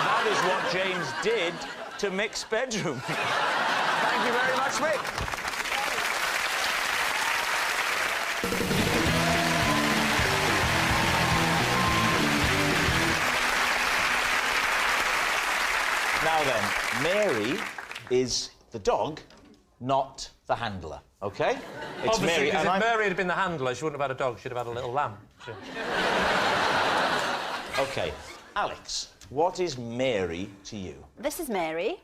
that is what James did to Mick's bedroom. Thank you very much, Mick. Now then, Mary is the dog, not the handler. OK? It's obviously, Mary, because and if Mary had been the handler, she wouldn't have had a dog, she'd have had a little lamb. OK. Alex, what is Mary to you? This is Mary,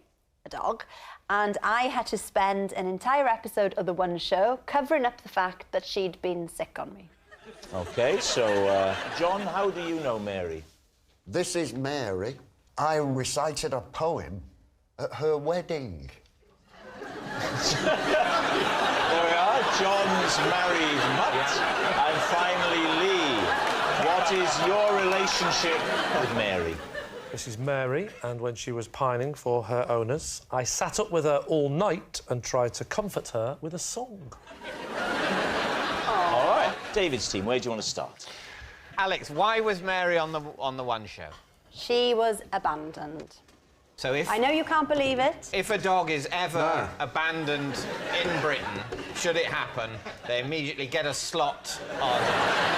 a dog, and I had to spend an entire episode of The One Show covering up the fact that she'd been sick on me. OK, so, John, how do you know Mary? This is Mary. I recited a poem at her wedding. There we are, John's married mutt. And finally, Lee, what is your relationship with Mary? This is Mary, and when she was pining for her owners, I sat up with her all night and tried to comfort her with a song. All right, David's team, where do you want to start? Alex, why was Mary on the One Show? She was abandoned. So if... I know you can't believe it. If a dog is ever abandoned in Britain, should it happen, they immediately get a slot on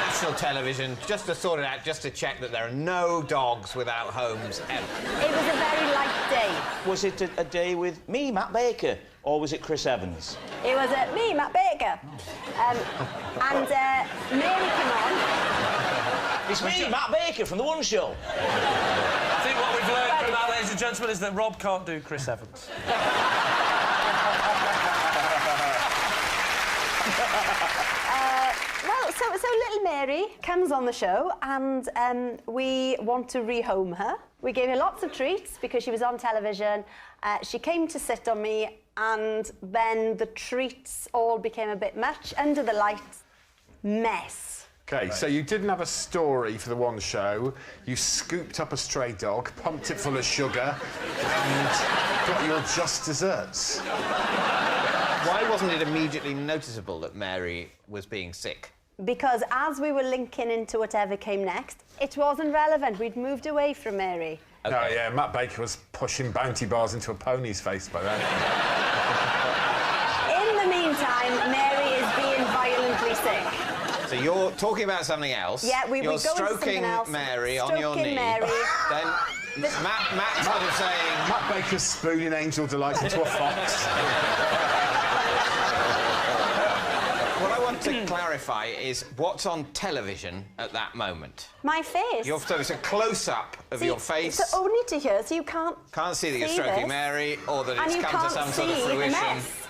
national television just to sort it out, just to check that there are no dogs without homes ever. It was a very light day. Was it a day with me, Matt Baker, or was it Chris Evans? It was me, Matt Baker. And Mary came on. It's me, Matt Baker, from The One Show. I think what we've learned from that, ladies and gentlemen, is that Rob can't do Chris Evans. So little Mary comes on the show and we want to rehome her. We gave her lots of treats because she was on television. She came to sit on me and then the treats all became a bit much. Under the lights, mess. OK, so you didn't have a story for The One Show. You scooped up a stray dog, pumped it full of sugar and got your just desserts. Why wasn't it immediately noticeable that Mary was being sick? Because as we were linking into whatever came next, it wasn't relevant. We'd moved away from Mary. Okay. Oh, yeah, Matt Baker was pushing bounty bars into a pony's face by then. In the meantime, Mary is being violently sick. So you're talking about something else. Yeah, we You're go into something stroking else. Mary on your knee. Mary. Then Matt's sort of saying... Matt Baker's spooning Angel Delight into a fox. What I want to clarify is what's on television at that moment. My face. So it's a close-up of your face. It's only to here, so you can't see that you're stroking this. Mary, or that it's And you come to can't some sort of see the fruition. mess.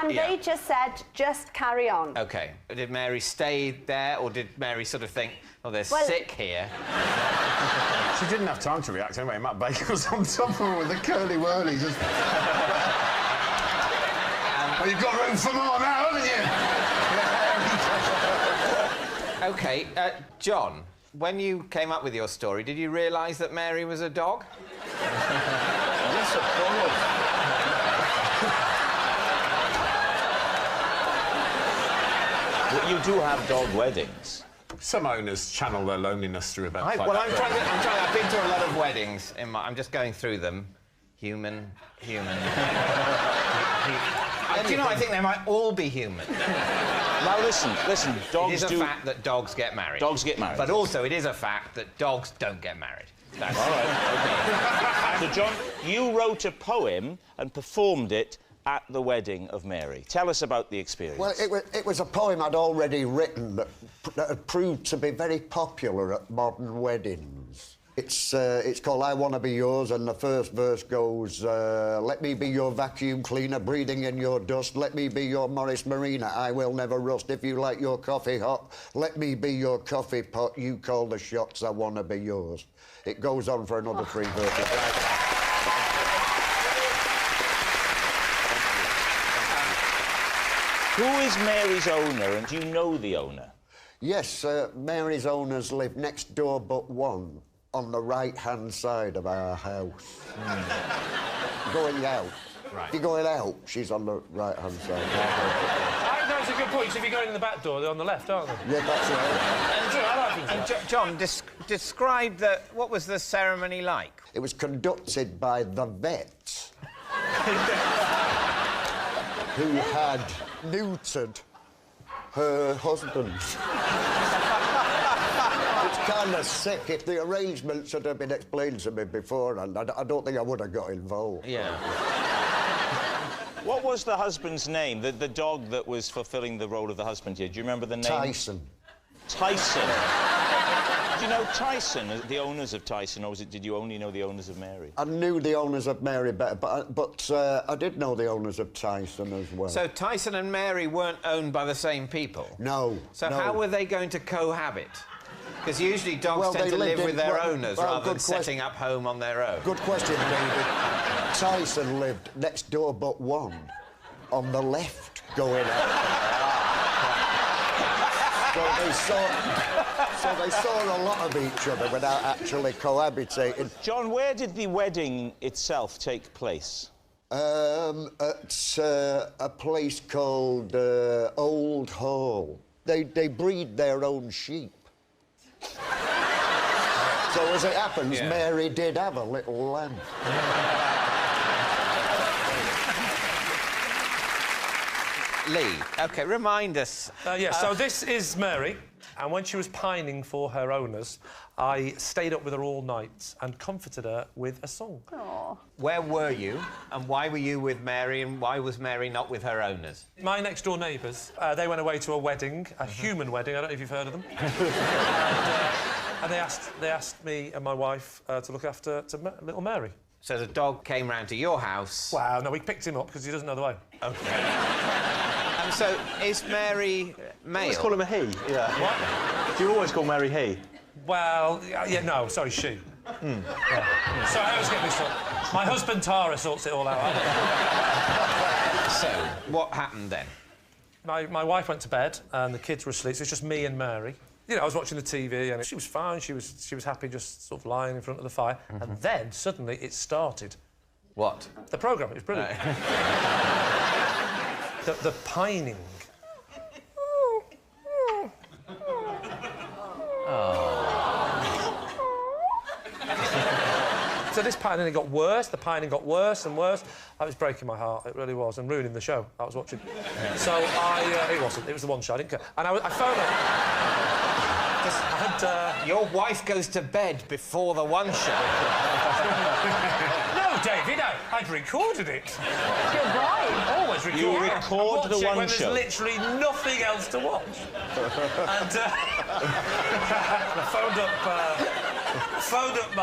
And Yeah. they just said, just carry on. OK. Did Mary stay there, or did Mary sort of think, oh, they're Well- sick here? She didn't have time to react anyway. Matt Baker was on top of her with a curly-whirly, just... Well, you've got room for more now, haven't you? OK, John, when you came up with your story, did you realise that Mary was a dog? Yes, of course. Well, you do have dog weddings. Some owners channel their loneliness through events like Well, that. I've been to a lot of weddings. I'm just going through them. Human. Do you know, I think they might all be human. Now, listen, dogs It is a fact that dogs get married. Dogs get married. But also, it is a fact that dogs don't get married. That's all right. Okay. So, John, you wrote a poem and performed it at the wedding of Mary. Tell us about the experience. Well, it was a poem I'd already written that had proved to be very popular at modern weddings. It's called I Wanna Be Yours, and the first verse goes, let me be your vacuum cleaner, breathing in your dust. Let me be your Morris Marina, I will never rust. If you like your coffee hot, let me be your coffee pot. You call the shots, I wanna be yours. It goes on for another 3 verses. Who is Mary's owner, and do you know the owner? Yes, Mary's owners live next door but one, on the right-hand side of our house. Going out. Right. If you're going out, she's on the right-hand side. That's a good point. So if you're going in the back door, they're on the left, aren't they? Yeah, that's right. And John, describe what was the ceremony like? It was conducted by the vet, who had neutered her husband. It's kind of sick. If the arrangements had been explained to me beforehand, I don't think I would have got involved. Yeah. What was the husband's name? The dog that was fulfilling the role of the husband here. Do you remember the name? Tyson. Tyson. Do you know Tyson, the owners of Tyson, or did you only know the owners of Mary? I knew the owners of Mary better, but I did know the owners of Tyson as well. So Tyson and Mary weren't owned by the same people? No. So no. how were they going to cohabit? Because usually dogs tend to live with their owners rather than setting up home on their own. Good question, David. Tyson lived next door but one, on the left, going out. So they saw a lot of each other without actually cohabitating. John, where did the wedding itself take place? At a place called Old Hall. They breed their own sheep. So as it happens, Mary did have a little lamb. Lee, OK, remind us. So this is Mary, and when she was pining for her owners, I stayed up with her all night and comforted her with a song. Aww. Where were you, and why were you with Mary, and why was Mary not with her owners? My next-door neighbours, they went away to a wedding, a human wedding, I don't know if you've heard of them. and they asked me and my wife to look after little Mary. So the dog came round to your house? Well, no, we picked him up because he doesn't know the way. OK. So, is Mary male? You always call him a he, yeah. What? Do you always call Mary he? Well, no, sorry, she. Yeah. Sorry, I always get mixed up. My husband, Tara, sorts it all out. So, what happened then? My wife went to bed and the kids were asleep, so it's just me and Mary. You know, I was watching the TV and she was fine, she was happy just sort of lying in front of the fire. And then, suddenly, it started. What? The programme, it was brilliant. The pining. So this pining got worse, the pining got worse and worse. That was breaking my heart, it really was, and ruining the show I was watching. So it wasn't, it was the one show, I didn't care. And I phoned her. Your wife goes to bed before the one show. No, David, I'd recorded it. You're right. Always record. You record the one when show. There's literally nothing else to watch. And I phoned up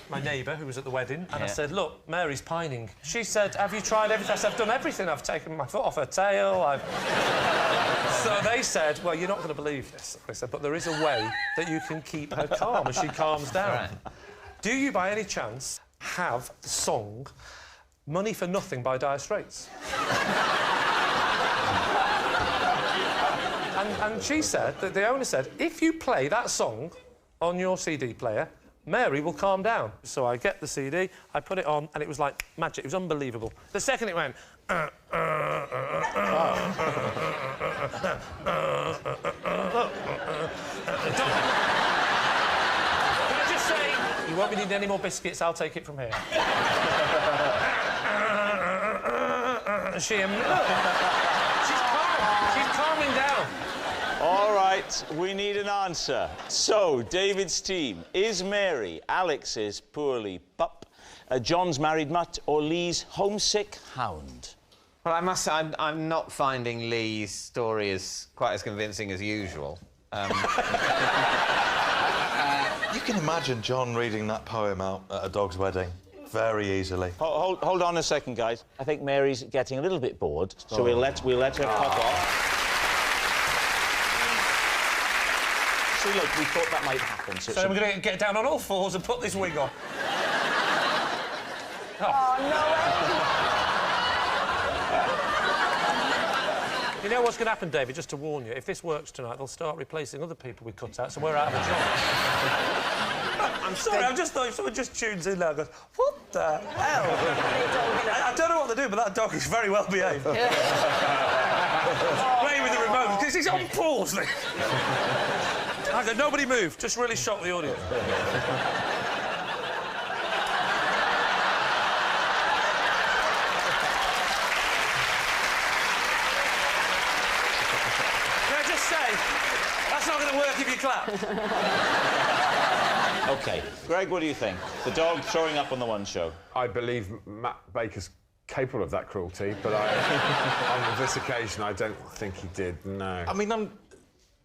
my neighbour who was at the wedding, and I said, "Look, Mary's pining." She said, "Have you tried everything?" I said, "I've done everything. I've taken my foot off her tail. So they said, "Well, you're not going to believe this." I said, "But there is a way that you can keep her calm as she calms down." Right. Do you, by any chance, have the song "Money for Nothing" by Dire Straits? and she said, that the owner said, if you play that song on your CD player, Mary will calm down. So I get the CD, I put it on, and it was like magic. It was unbelievable. The second it went... Can I just say, you won't be needing any more biscuits, I'll take it from here. She's calming down. All right, we need an answer. So, David's team, is Mary Alex's poorly pup, John's married mutt, or Lee's homesick hound? Well, I must say, I'm not finding Lee's story quite as convincing as usual. You can imagine John reading that poem out at a dog's wedding very easily. Hold on a second, guys. I think Mary's getting a little bit bored, so we'll let her pop off. See, look, we thought that might happen. So we're going to get down on all fours and put this wig on. Oh, no way. You know what's going to happen, David, just to warn you, if this works tonight, they'll start replacing other people we cut out, so we're out of a job. I'm sorry, I just thought if someone just tunes in now and goes, what the hell? I don't know what to do, but that dog is very well behaved. Playing with the remote, because he's on pause. I said, nobody move, just really shock the audience. Can I just say, that's not going to work if you clap. OK. Greg, what do you think? The dog throwing up on the one show. I believe Matt Baker's capable of that cruelty, but on this occasion, I don't think he did, no. I mean, I'm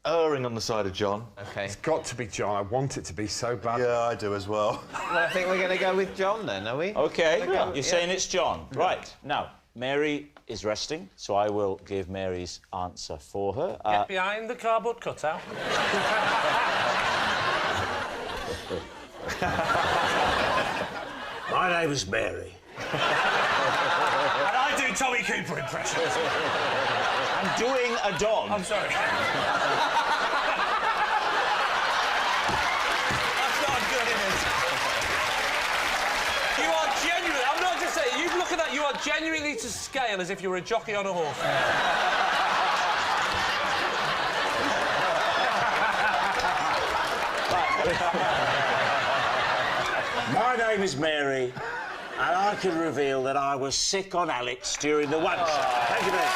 erring on the side of John. OK. It's got to be John. I want it to be so bad. Yeah, I do as well. Well, I think we're going to go with John, then, are we? OK. You're saying it's John. Right. Now, Mary is resting, so I will give Mary's answer for her. Get behind the cardboard cutout. My name is Mary. And I do Tommy Cooper impressions. I'm doing a dog. I'm sorry. genuinely to scale as if you were a jockey on a horse. My name is Mary, and I can reveal that I was sick on Alex during the one shot. Thank you very much.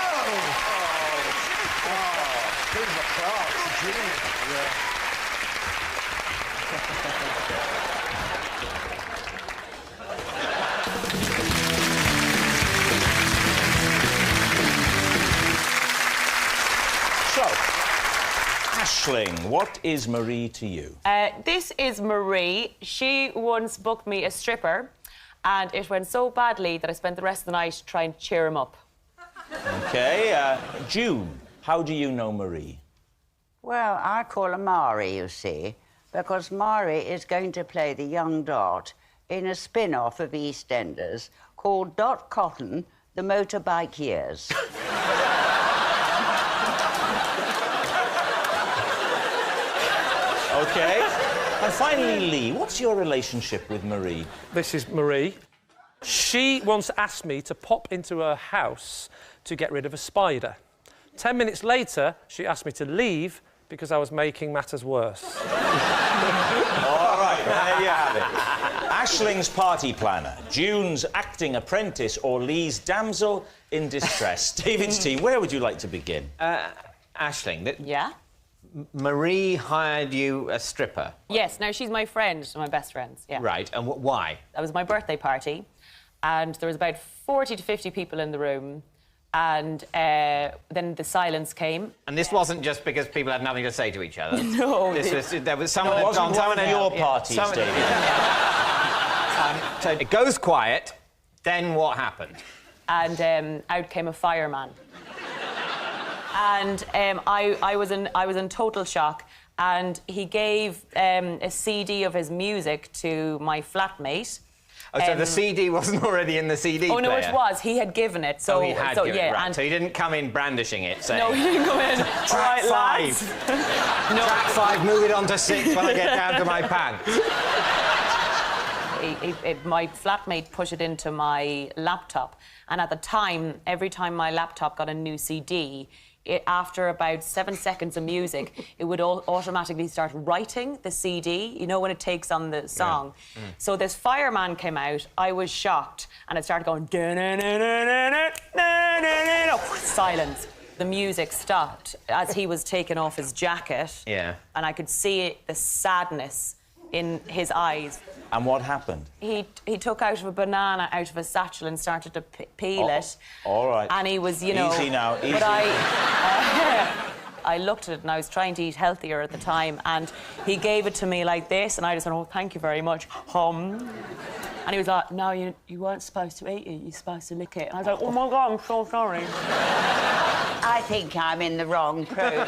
So, Aisling, what is Marie to you? This is Marie. She once booked me a stripper, and it went so badly that I spent the rest of the night trying to cheer him up. OK, June, how do you know Marie? Well, I call her Mari, you see, because Mari is going to play the young Dot in a spin-off of EastEnders called Dot Cotton, The Motorbike Years. OK. And finally, Lee, what's your relationship with Marie? This is Marie. She once asked me to pop into her house to get rid of a spider. 10 minutes later, she asked me to leave because I was making matters worse. All right, there you have it. Aisling's party planner, June's acting apprentice, or Lee's damsel in distress. David's team, where would you like to begin? Aisling, Yeah? Marie hired you a stripper. Yes, now she's my friend, my best friends, yeah. Right, and why? That was my birthday party, and there was about 40 to 50 people in the room, and then the silence came. And this wasn't just because people had nothing to say to each other. No. There was someone No, it had wasn't gone... one of your parties, David. So it goes quiet, then what happened? And out came a fireman. And I was in total shock, and he gave a CD of his music to my flatmate. Oh, so the CD wasn't already in the CD player? Oh, no, it was. He had given it. So, he had given it, right. And so he didn't come in brandishing it, saying... No, he didn't come in. Track Right, 5. No. Track 5, move it on to 6 when I get down to my pants. My flatmate put it into my laptop, and at the time, every time my laptop got a new CD, after about 7 seconds of music, it would automatically start writing the CD, you know, when it takes on the song. Yeah. So this fireman came out, I was shocked, and it started going... Silence. The music stopped as he was taking off his jacket. Yeah. And I could see the sadness in his eyes. And what happened? He took out a banana out of a satchel and started to peel it. All right. And he was, you know... Easy now, easy. But I looked at it, and I was trying to eat healthier at the time, and he gave it to me like this, and I just went, oh, thank you very much. And he was like, no, you weren't supposed to eat it, you're supposed to lick it. And I was like, oh, my God, I'm so sorry. I think I'm in the wrong programme.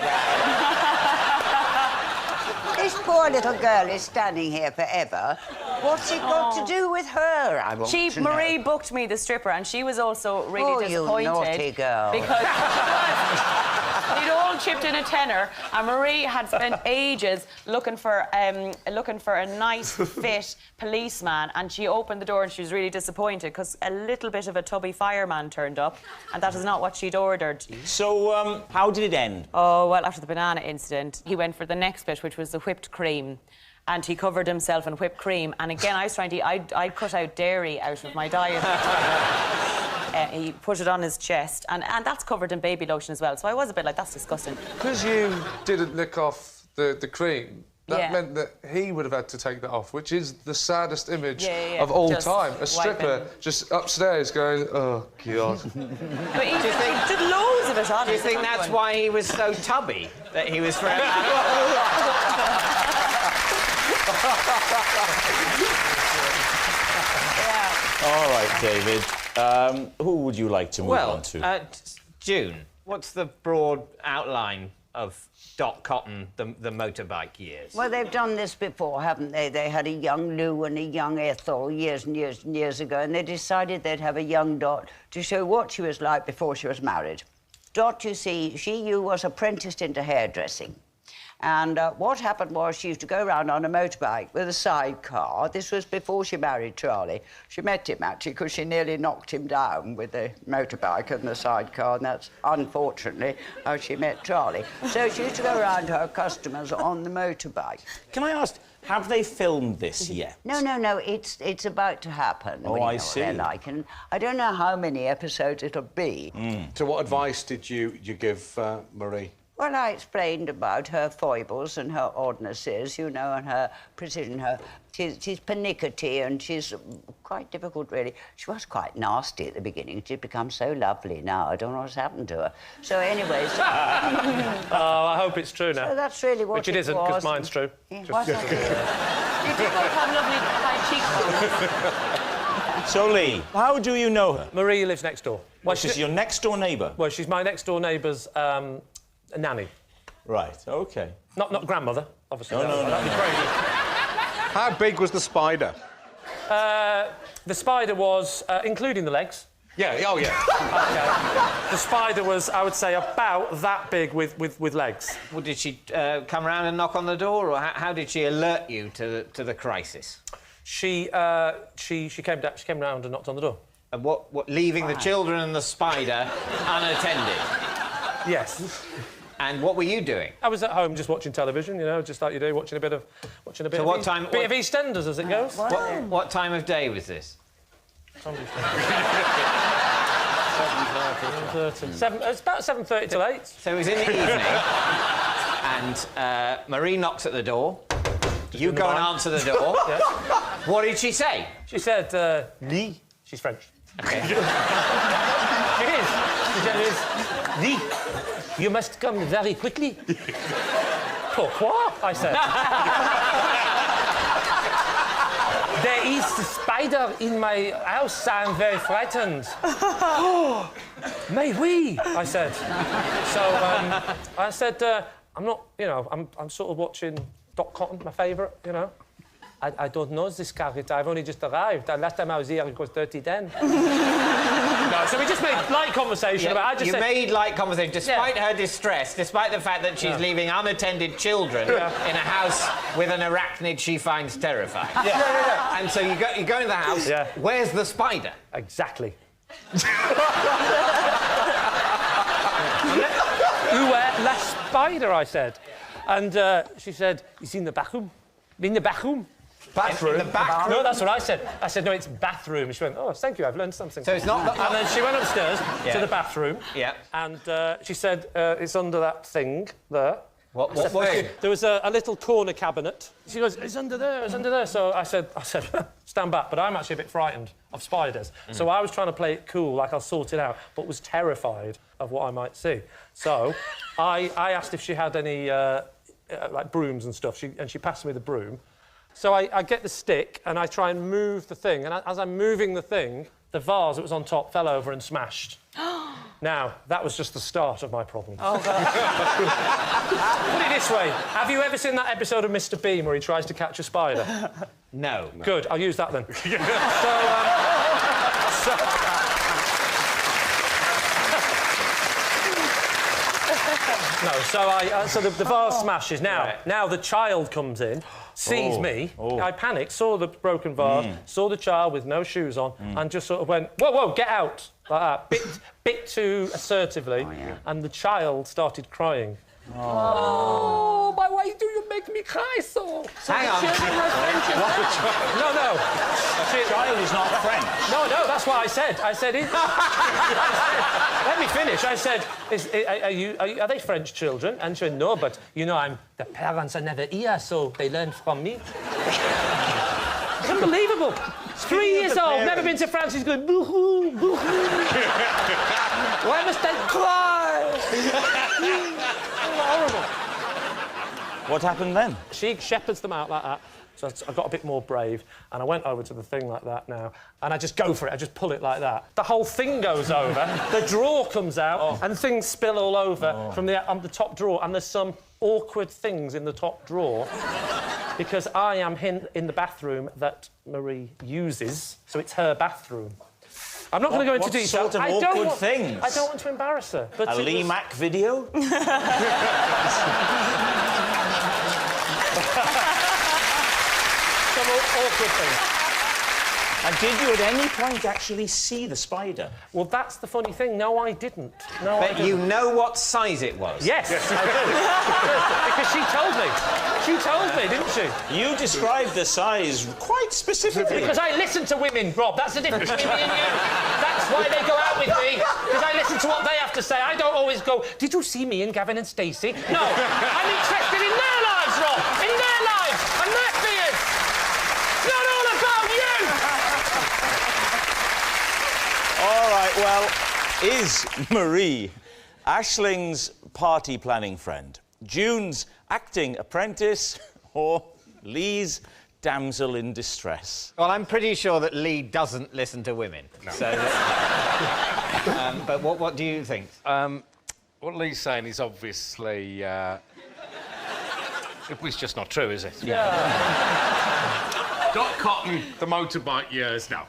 This poor little girl is standing here forever. What's it got to do with her, I want to know? Marie booked me the stripper, and she was also really disappointed. Oh, you naughty girl. Because we'd all chipped in a tenner, and Marie had spent ages looking for a nice, fit policeman, and she opened the door and she was really disappointed because a little bit of a tubby fireman turned up, and that is not what she'd ordered. So, how did it end? Oh, well, after the banana incident, he went for the next bit, which was the whipped cream. And he covered himself in whipped cream. And again, I was trying to... I'd cut out dairy out of my diet. He put it on his chest. And that's covered in baby lotion as well. So I was a bit like, that's disgusting. Because you didn't lick off the cream, that Yeah. meant that he would have had to take that off, which is the saddest image Yeah. of all Just time. A stripper just upstairs going, oh, God. But he did loads of it on. Do you think that's why he was so tubby? That he was forever... All right, David. Who would you like to move on to? June, what's the broad outline of Dot Cotton, the motorbike years? Well, they've done this before, haven't they? They had a young Lou and a young Ethel years and years and years ago, and they decided they'd have a young Dot to show what she was like before she was married. Dot, you see, you was apprenticed into hairdressing. And what happened was she used to go around on a motorbike with a sidecar. This was before she married Charlie. She met him, actually, because she nearly knocked him down with the motorbike and the sidecar, and that's, unfortunately, how she met Charlie. So she used to go around to her customers on the motorbike. Can I ask, have they filmed this yet? No, it's about to happen. Oh, I see. What they're like, and I don't know how many episodes it'll be. So what advice did you give Marie? Well, I explained about her foibles and her oddnesses, you know, and her precision, she's pernickety, and she's quite difficult, really. She was quite nasty at the beginning. She's become so lovely now. I don't know what's happened to her. So, anyways... Oh, I hope it's true now. So that's really what Which it isn't, because mine's true. Yeah, Just- You do have lovely high cheekbones. So, Lee, how do you know her? Marie lives next door. Well, she's your next-door neighbour? Well, she's my next-door neighbour's nanny. Right, OK. Not grandmother, obviously. No. That'd be crazy. How big was the spider? The spider was, including the legs. Yeah, oh yeah. Okay. The spider was, I would say, about that big with legs. Well, did she come around and knock on the door, or how did she alert you to the crisis? She came down. She came round and knocked on the door. And what leaving the children and the spider unattended? Yes. And what were you doing? I was at home just watching television, you know, just like you do, watching a bit of. So what time? Bit of EastEnders as it goes. What time of day was this? 7:30. It's about 7:30 till 8. So it was in the evening, and Marie knocks at the door. You go and answer the door. Yes. What did she say? She said, Lee. She's French. Okay. She is. She said, Lee, you must come very quickly. Pourquoi? I said. There is a spider in my house. I'm very frightened. Mais oui, I said. So I said, I'm not, you know, I'm sort of watching Doc Cotton, my favourite, you know. I don't know this character. I've only just arrived. Last time I was here, it was 3010. No, so we just made light conversation about. You made light conversation, despite her distress, despite the fact that she's leaving unattended children in a house with an arachnid she finds terrifying. Yeah. And so you go into the house. Yeah. Where's the spider? Exactly. Où est la spider? I said, and she said, "It's in the bathroom." In the bathroom. Bathroom? In the bathroom? No, that's what I said. I said, no, it's bathroom. And she went, oh, thank you, I've learned something. So it's not... And then she went upstairs to the bathroom. Yeah. And she said, it's under that thing there. What thing? There was a little corner cabinet. She goes, it's under there, it's under there. So I said, stand back. But I'm actually a bit frightened of spiders. So I was trying to play it cool, like I'll sort it out, but was terrified of what I might see. So I asked if she had any... like brooms and stuff, and she passed me the broom. So I get the stick and I try and move the thing, and as I'm moving the thing, the vase that was on top fell over and smashed. Now, that was just the start of my problem. Oh, God. Put it this way, have you ever seen that episode of Mr. Bean where he tries to catch a spider? No. Good, I'll use that then. So the vase smashes. Now the child comes in, sees me. I panicked, saw the broken vase, saw the child with no shoes on, and just sort of went, whoa, get out, like that. Bit too assertively, and the child started crying. Oh, but why do you make me cry so? Hang on. No. The child is not French. No, that's what I said. I said it. Let me finish. I said, are they French children? And she went, no, but, you know, the parents are never here, so they learn from me. It's unbelievable. 3 years old, never been to France. He's going, boo-hoo, boo-hoo. Why must I cry? Horrible. What happened then? She shepherds them out like that. So I got a bit more brave, and I went over to the thing like that now, and I just go for it. I just pull it like that. The whole thing goes over. The drawer comes out, and things spill all over from the top drawer, and there's some awkward things in the top drawer because I am in the bathroom that Marie uses, so it's her bathroom. I'm not going to go into detail. What sort of awkward things? I don't want to embarrass her. But a Lee Mack video? some awkward things. And did you at any point actually see the spider? Well, that's the funny thing. No, I didn't. No, I But didn't. you know what size it was? Yes, I do. Because she told me. She told me, didn't she? You described the size quite specifically. Because I listen to women, Rob. That's the difference between me and you. That's why they go out with me. Because I listen to what they have to say. I don't always go, did you see me and Gavin and Stacey? No. I'm interested in their lives, Rob. In their lives. And their fears. It's not all about you. All right, well, is Marie Aisling's party planning friend, June's acting apprentice, or Lee's damsel in distress? Well, I'm pretty sure that Lee doesn't listen to women. No. So, but what do you think? What Lee's saying is obviously... it's just not true, is it? Yeah. Dot Cotton, the motorbike years. No,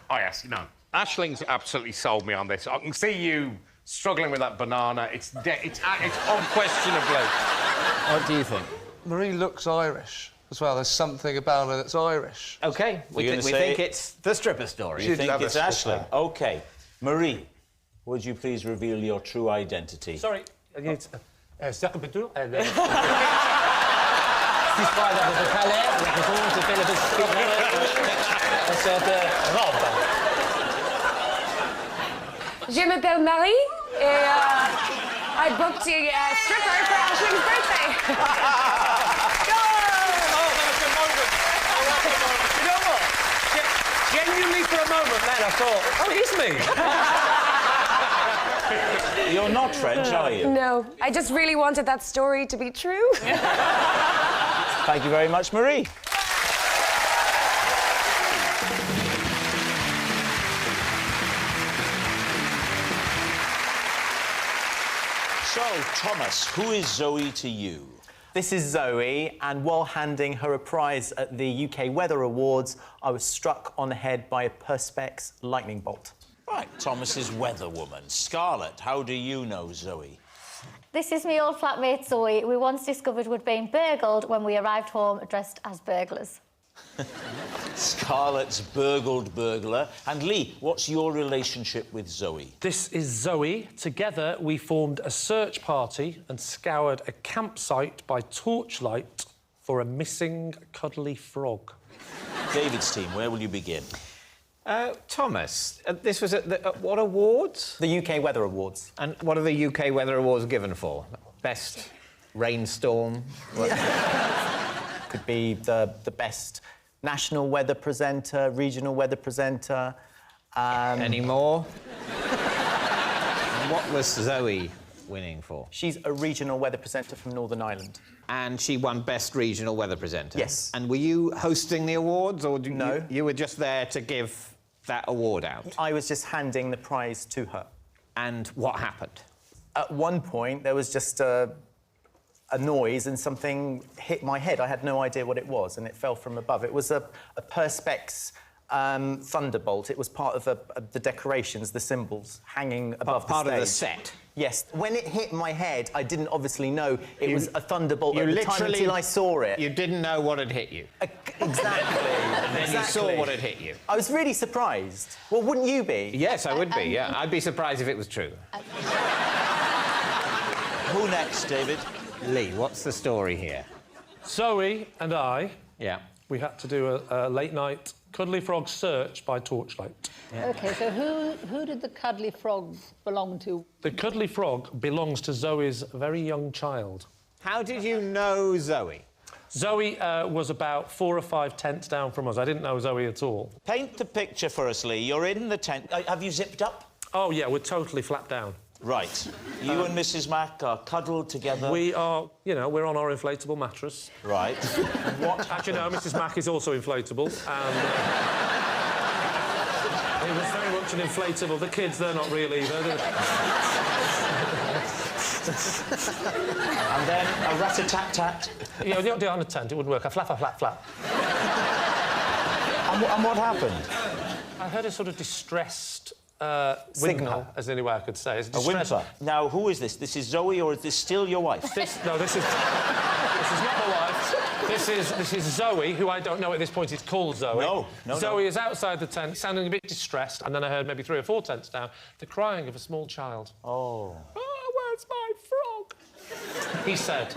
no. Aisling's absolutely sold me on this. I can see you struggling with that banana. It's unquestionably. What do you think? Marie looks Irish as well. There's something about her that's Irish. OK, we think it's the stripper story. You think it's Aisling? OK. Marie, would you please reveal your true identity? Sorry. It's... Je m'appelle Marie, et I booked a stripper for Aisling's birthday. You know what? Genuinely, for a moment, then I thought, oh, it is me. You're not French, are you? No, I just really wanted that story to be true. Thank you very much, Marie. So, Thomas, who is Zoe to you? This is Zoe, and while handing her a prize at the UK Weather Awards, I was struck on the head by a Perspex lightning bolt. Right, Thomas's weather woman. Scarlett, how do you know Zoe? This is my old flatmate Zoe. We once discovered we'd been burgled when we arrived home dressed as burglars. Scarlett's burgled burglar. And Lee, what's your relationship with Zoe? This is Zoe. Together, we formed a search party and scoured a campsite by torchlight for a missing cuddly frog. David's team, where will you begin? Thomas, this was at what awards? The UK Weather Awards. And what are the UK Weather Awards given for? Best rainstorm? Could be the best national weather presenter, regional weather presenter. Any more? What was Zoe winning for? She's a regional weather presenter from Northern Ireland. And she won Best Regional Weather Presenter? Yes. And were you hosting the awards, or no? You were just there to give that award out? I was just handing the prize to her. And what happened? At one point, there was just a noise and something hit my head. I had no idea what it was, and it fell from above. It was a Perspex thunderbolt. It was part of the decorations, the symbols, hanging above the stage. Part of the set? Yes. When it hit my head, I didn't obviously know it was a thunderbolt at the time until I saw it. You didn't know what had hit you? Exactly. And then you saw what had hit you? I was really surprised. Well, wouldn't you be? Yes, I would be, yeah. I'd be surprised if it was true. Who next, David? Lee, what's the story here? Zoe and I... Yeah. We had to do a late-night cuddly frog search by torchlight. Yeah. OK, so who did the cuddly frog belong to? The cuddly frog belongs to Zoe's very young child. How did you know Zoe? Zoe was about 4 or 5 tents down from us. I didn't know Zoe at all. Paint the picture for us, Lee. You're in the tent. Have you zipped up? Oh, yeah, we're totally flat down. Right. You and Mrs. Mack are cuddled together? We are, you know, we're on our inflatable mattress. Right. What? Actually, no, Mrs. Mack is also inflatable. And it was very much an inflatable. The kids, they're not real either. And then a rat-a-tat-tat. Yeah, you don't do it on a tent, it wouldn't work. A flap, a flap, flap. And what happened? I heard a sort of distressed... signal, whimper, as any way I could say. A whimper. Now, who is this? This is Zoe, or is this still your wife? No, this is not my wife. This is Zoe, who I don't know at this point is called Zoe. No, Zoe is outside the tent, sounding a bit distressed, and then I heard maybe 3 or 4 tents down the crying of a small child. Oh. Oh, where's my frog? He said,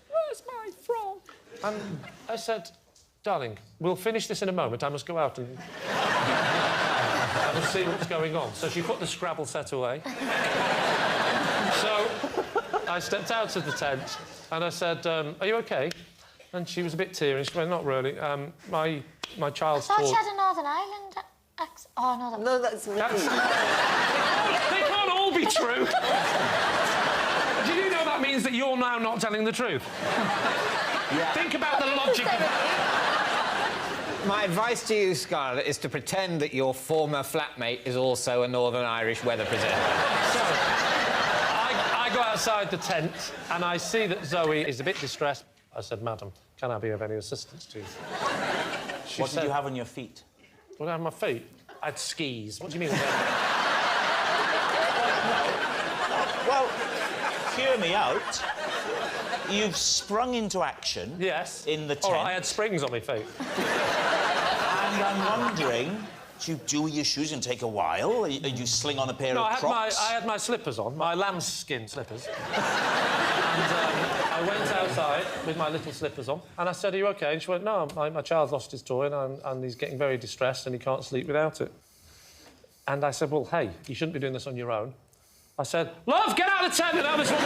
where's my frog? And I said, darling, we'll finish this in a moment. I must go out and see what's going on. So she put the Scrabble set away. So I stepped out of the tent and I said, are you OK? And she was a bit teary. She went, not really. My child's I thought toy... she had a Northern Ireland accent. Oh, no, that's me. They can't all be true. Do you know that means that you're now not telling the truth? Yeah. Think about the logic of that. My advice to you, Scarlett, is to pretend that your former flatmate is also a Northern Irish weather presenter. So, I go outside the tent and I see that Zoe is a bit distressed. I said, madam, can I be of any assistance to you? What did you have on your feet? What did I have on my feet? I had skis. What do you mean? Well, hear me out. You've sprung into action. Yes. In the tent. All right, I had springs on my feet. And I'm wondering, do you do your shoes and take a while? You sling on a pair of Crocs? I had my slippers on, my lambskin slippers. And I went outside with my little slippers on, and I said, are you OK? And she went, no, my child's lost his toy and he's getting very distressed and he can't sleep without it. And I said, well, hey, you shouldn't be doing this on your own. I said, love, get out of the tent and have this one.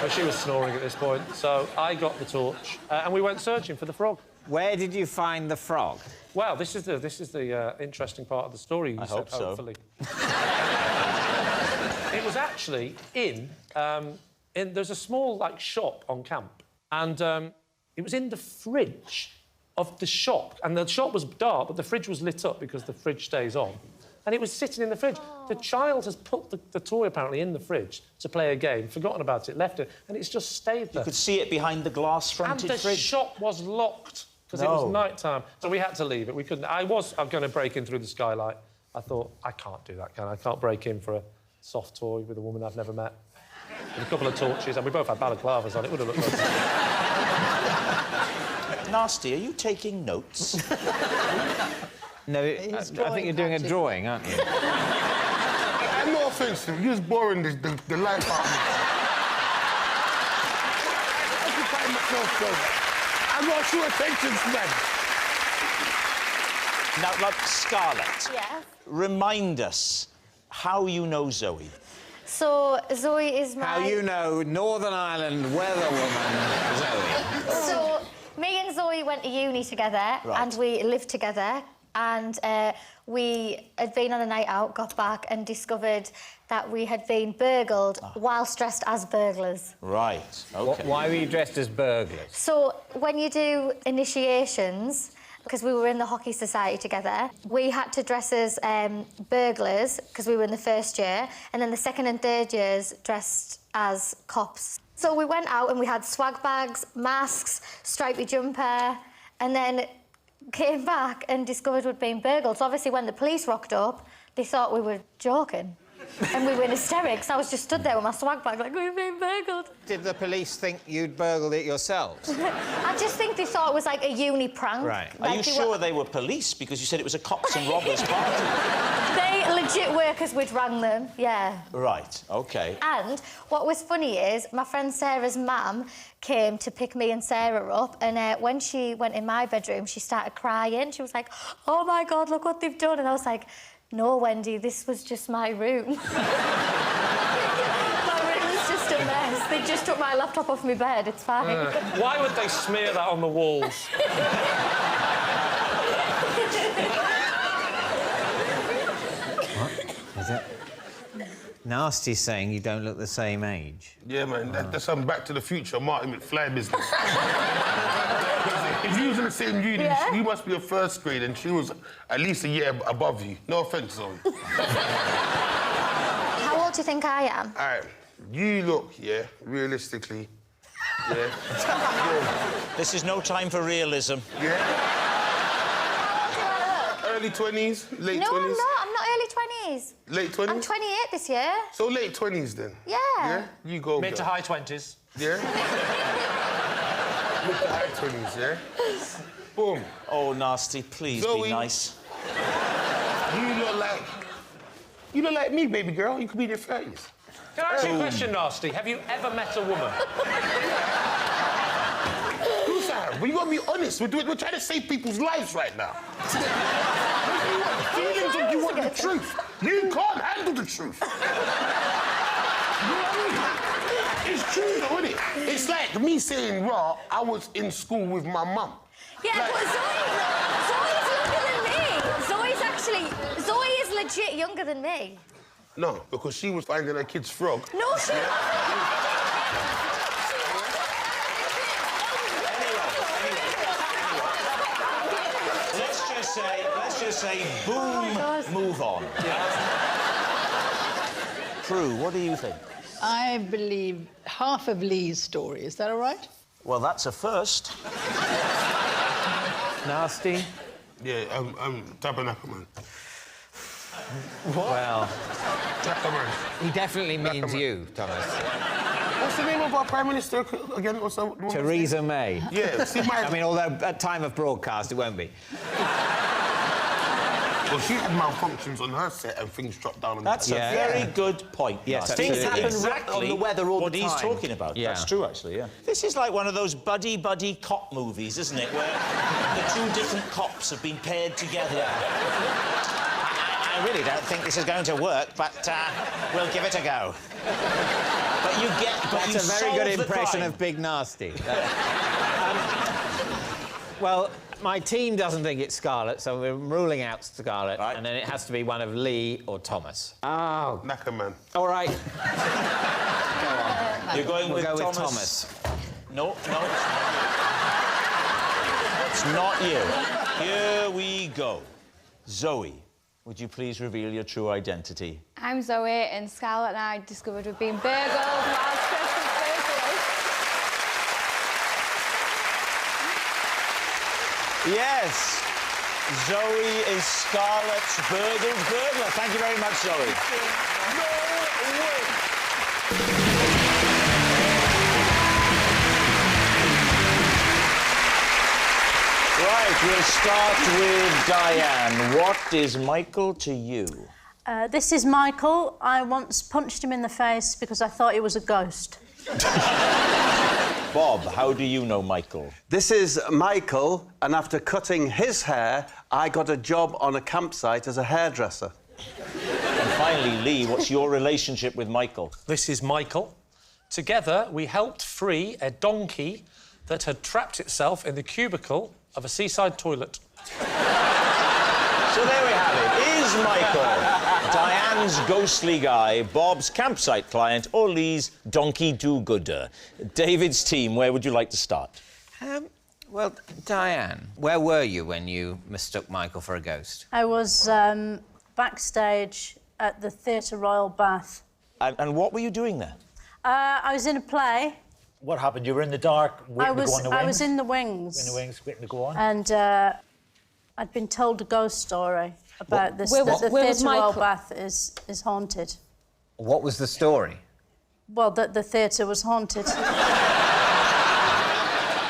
Well, she was snoring at this point, so I got the torch and we went searching for the frog. Where did you find the frog? Well, this is the interesting part of the story. You I said, hope so. hopefully. It was actually in there's a small shop on camp, and it was in the fridge of the shop, and the shop was dark, but the fridge was lit up because the fridge stays on. And it was sitting in the fridge. Oh. The child has put the toy, apparently, in the fridge to play a game, forgotten about it, left it, and it's just stayed there. You could see it behind the glass-fronted fridge. And the shop was locked, because it was night-time. So we had to leave it. We couldn't... I was going to break in through the skylight. I thought, I can't do that, can I? I can't break in for a soft toy with a woman I've never met. With a couple of torches, and we both had balaclavas on. It would have looked good. Nasty, are you taking notes? No, I think you're doing a drawing, aren't you? I'm not offensive. You're just boring the life out of me. Occupying myself, brother. I'm not sure attention's meant. Now, Scarlett. Yeah? Remind us how you know Zoe. So, Zoe is my... How you know Northern Ireland weather woman Zoe. So, me and Zoe went to uni together, and we lived together. And we had been on a night out, got back and discovered that we had been burgled whilst dressed as burglars. Right, OK. Why were you dressed as burglars? So, when you do initiations, because we were in the hockey society together, we had to dress as burglars, because we were in the first year, and then the second and third years dressed as cops. So we went out and we had swag bags, masks, stripy jumper, and then came back and discovered we'd been burgled. So obviously when the police rocked up, they thought we were joking. And we were in hysterics. I was just stood there with my swag bag like, we've been burgled. Did the police think you'd burgled it yourselves? I just think they thought it was like a uni prank. Right. Are you sure they were police? Because you said it was a cops and robbers party. They legit workers, we'd rang them, yeah. Right, OK. And what was funny is my friend Sarah's mum came to pick me and Sarah up, and when she went in my bedroom, she started crying. She was like, oh, my God, look what they've done. And I was like, no, Wendy, this was just my room. My room was just a mess. They just took my laptop off my bed. It's fine. Why would they smear that on the walls? What? Is it? Nasty's saying you don't look the same age. Yeah, man, that's some Back to the Future Marty McFly business. If you was in the same uni, you must be a first grade and she was at least a year above you. No offence, Zoe. How old do you think I am? All right, you look, realistically, This is no time for realism. Yeah. Early 20s, late 20s? No, I'm not. I'm not early 20s. Late 20s? I'm 28 this year. So late 20s then? Yeah. Yeah? You go, Mid to high 20s. Yeah? With the high 20s, yeah? Boom. Oh, Nasty, please Zoe. be nice. You look like me, baby girl. You could be in your 30s. Can I ask you a question, Nasty? Have you ever met a woman? Who's that? But you gotta be honest. We're trying to save people's lives right now. Feelings if you want the truth. You can't handle the truth. You know what I mean? It's true, though, isn't it? It's like me saying, "Raw, I was in school with my mum." Yeah, Like- but Zoe's younger than me. Zoe is legit younger than me. No, because she was finding her kid's frog. No, she Let's just say, boom, move on. Prue, what do you think? I believe half of Lee's story. Is that all right? Well, that's a first. Nasty. Yeah, Tabernacle Man. Well, Tabernacle. he definitely means you, Thomas. What's the name of our Prime Minister again? Theresa May. Yeah, see, I mean, although at time of broadcast, it won't be. Well, she had malfunctions on her set and things dropped down on That's a very good point. Yes, Things absolutely. happen exactly on the weather all what the he's time. talking about. Yeah. That's true, actually, yeah. This is like one of those buddy cop movies, isn't it, where the two different cops have been paired together. I really don't think this is going to work, but we'll give it a go. But you get... That's a very good impression of Big Nasty. Well, my team doesn't think it's Scarlett, so we're ruling out Scarlett, and then it has to be one of Lee or Thomas. Oh. Knackerman. All right. You're going We'll with go Thomas. No. It's not you. Here we go. Zoe, would you please reveal your true identity? I'm Zoe, and Scarlett and I discovered we've been burgled whilst Christmas burglars. Yes, Zoe is Scarlett's burgled burglar. Thank you very much, Zoe. Right, we'll start with Diane. What is Michael to you? This is Michael. I once punched him in the face because I thought he was a ghost. Bob, how do you know Michael? This is Michael, and after cutting his hair, I got a job on a campsite as a hairdresser. And finally, Lee, what's your relationship with Michael? This is Michael. Together, we helped free a donkey that had trapped itself in the cubicle of a seaside toilet. So there we have it. Is Michael Diane's ghostly guy, Bob's campsite client, or Lee's donkey do-gooder? David's team, where would you like to start? Well, Diane, where were you when you mistook Michael for a ghost? I was backstage at the Theatre Royal Bath. And what were you doing there? I was in a play. What happened? You were in the dark, waiting to go on the wings? I was in the wings. In the wings, waiting to go on? And I'd been told a ghost story about this. Where that the was Theatre Royal Michael? Bath is haunted. What was the story? Well, that the theatre was haunted.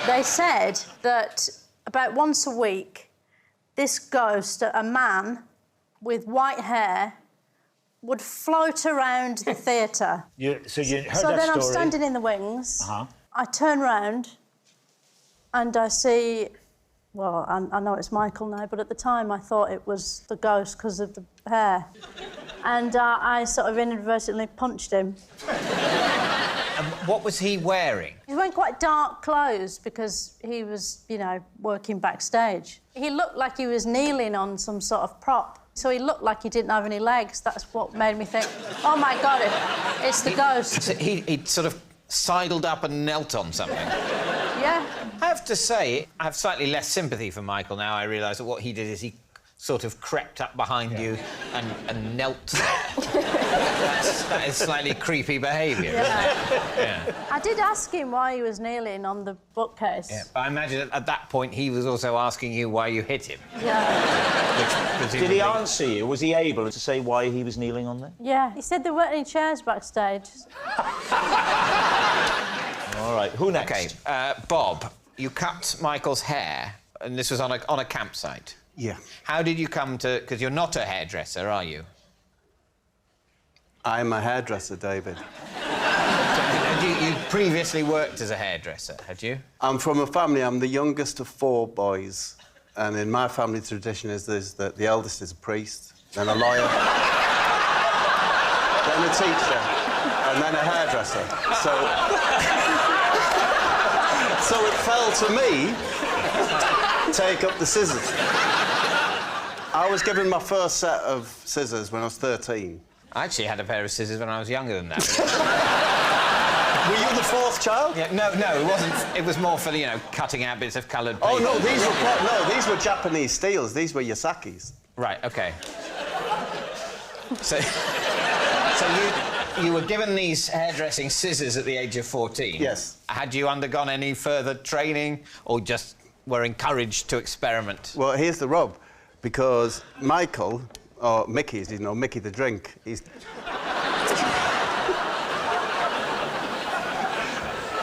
They said that about once a week, this ghost, a man with white hair, would float around the theatre. So you heard So that then story? I'm standing in the wings. Uh-huh. I turn round and I see... Well, I know it's Michael now, but at the time I thought it was the ghost because of the hair. And I sort of inadvertently punched him. And what was he wearing? He was wearing quite dark clothes because he was, you know, working backstage. He looked like he was kneeling on some sort of prop. So he looked like he didn't have any legs. That's what made me think, oh, my God, it's the ghost. So he sort of sidled up and knelt on something. Yeah. I have to say, I have slightly less sympathy for Michael now. I realise that what he did is he sort of crept up behind you and knelt there. That is slightly creepy behaviour, isn't it? Yeah. I did ask him why he was kneeling on the bookcase. Yeah, but I imagine at that point he was also asking you why you hit him. Yeah. Did he answer you? Was he able to say why he was kneeling on there? Yeah. He said there weren't any chairs backstage. All right, who next? OK, Bob, You cut Michael's hair, and this was on a campsite. Yeah. How did you come to... Because you're not a hairdresser, are you? I'm a hairdresser, David. You previously worked as a hairdresser, had you? I'm from a family, I'm the youngest of 4 boys. And in my family tradition is that the eldest is a priest, then a lawyer, then a teacher, and then a hairdresser. So it fell to me to take up the scissors. I was given my first set of scissors when I was 13. I actually had a pair of scissors when I was younger than that. Were you the 4th child? Yeah, no, it wasn't. It was more for, cutting out bits of coloured paper. Oh, no, these were Japanese steels. These were Yasakis. Right, OK. So you were given these hairdressing scissors at the age of 14? Yes. Had you undergone any further training or just were encouraged to experiment? Well, here's the rub. Because Michael, or Mickey, as you know, Mickey the drink, he's...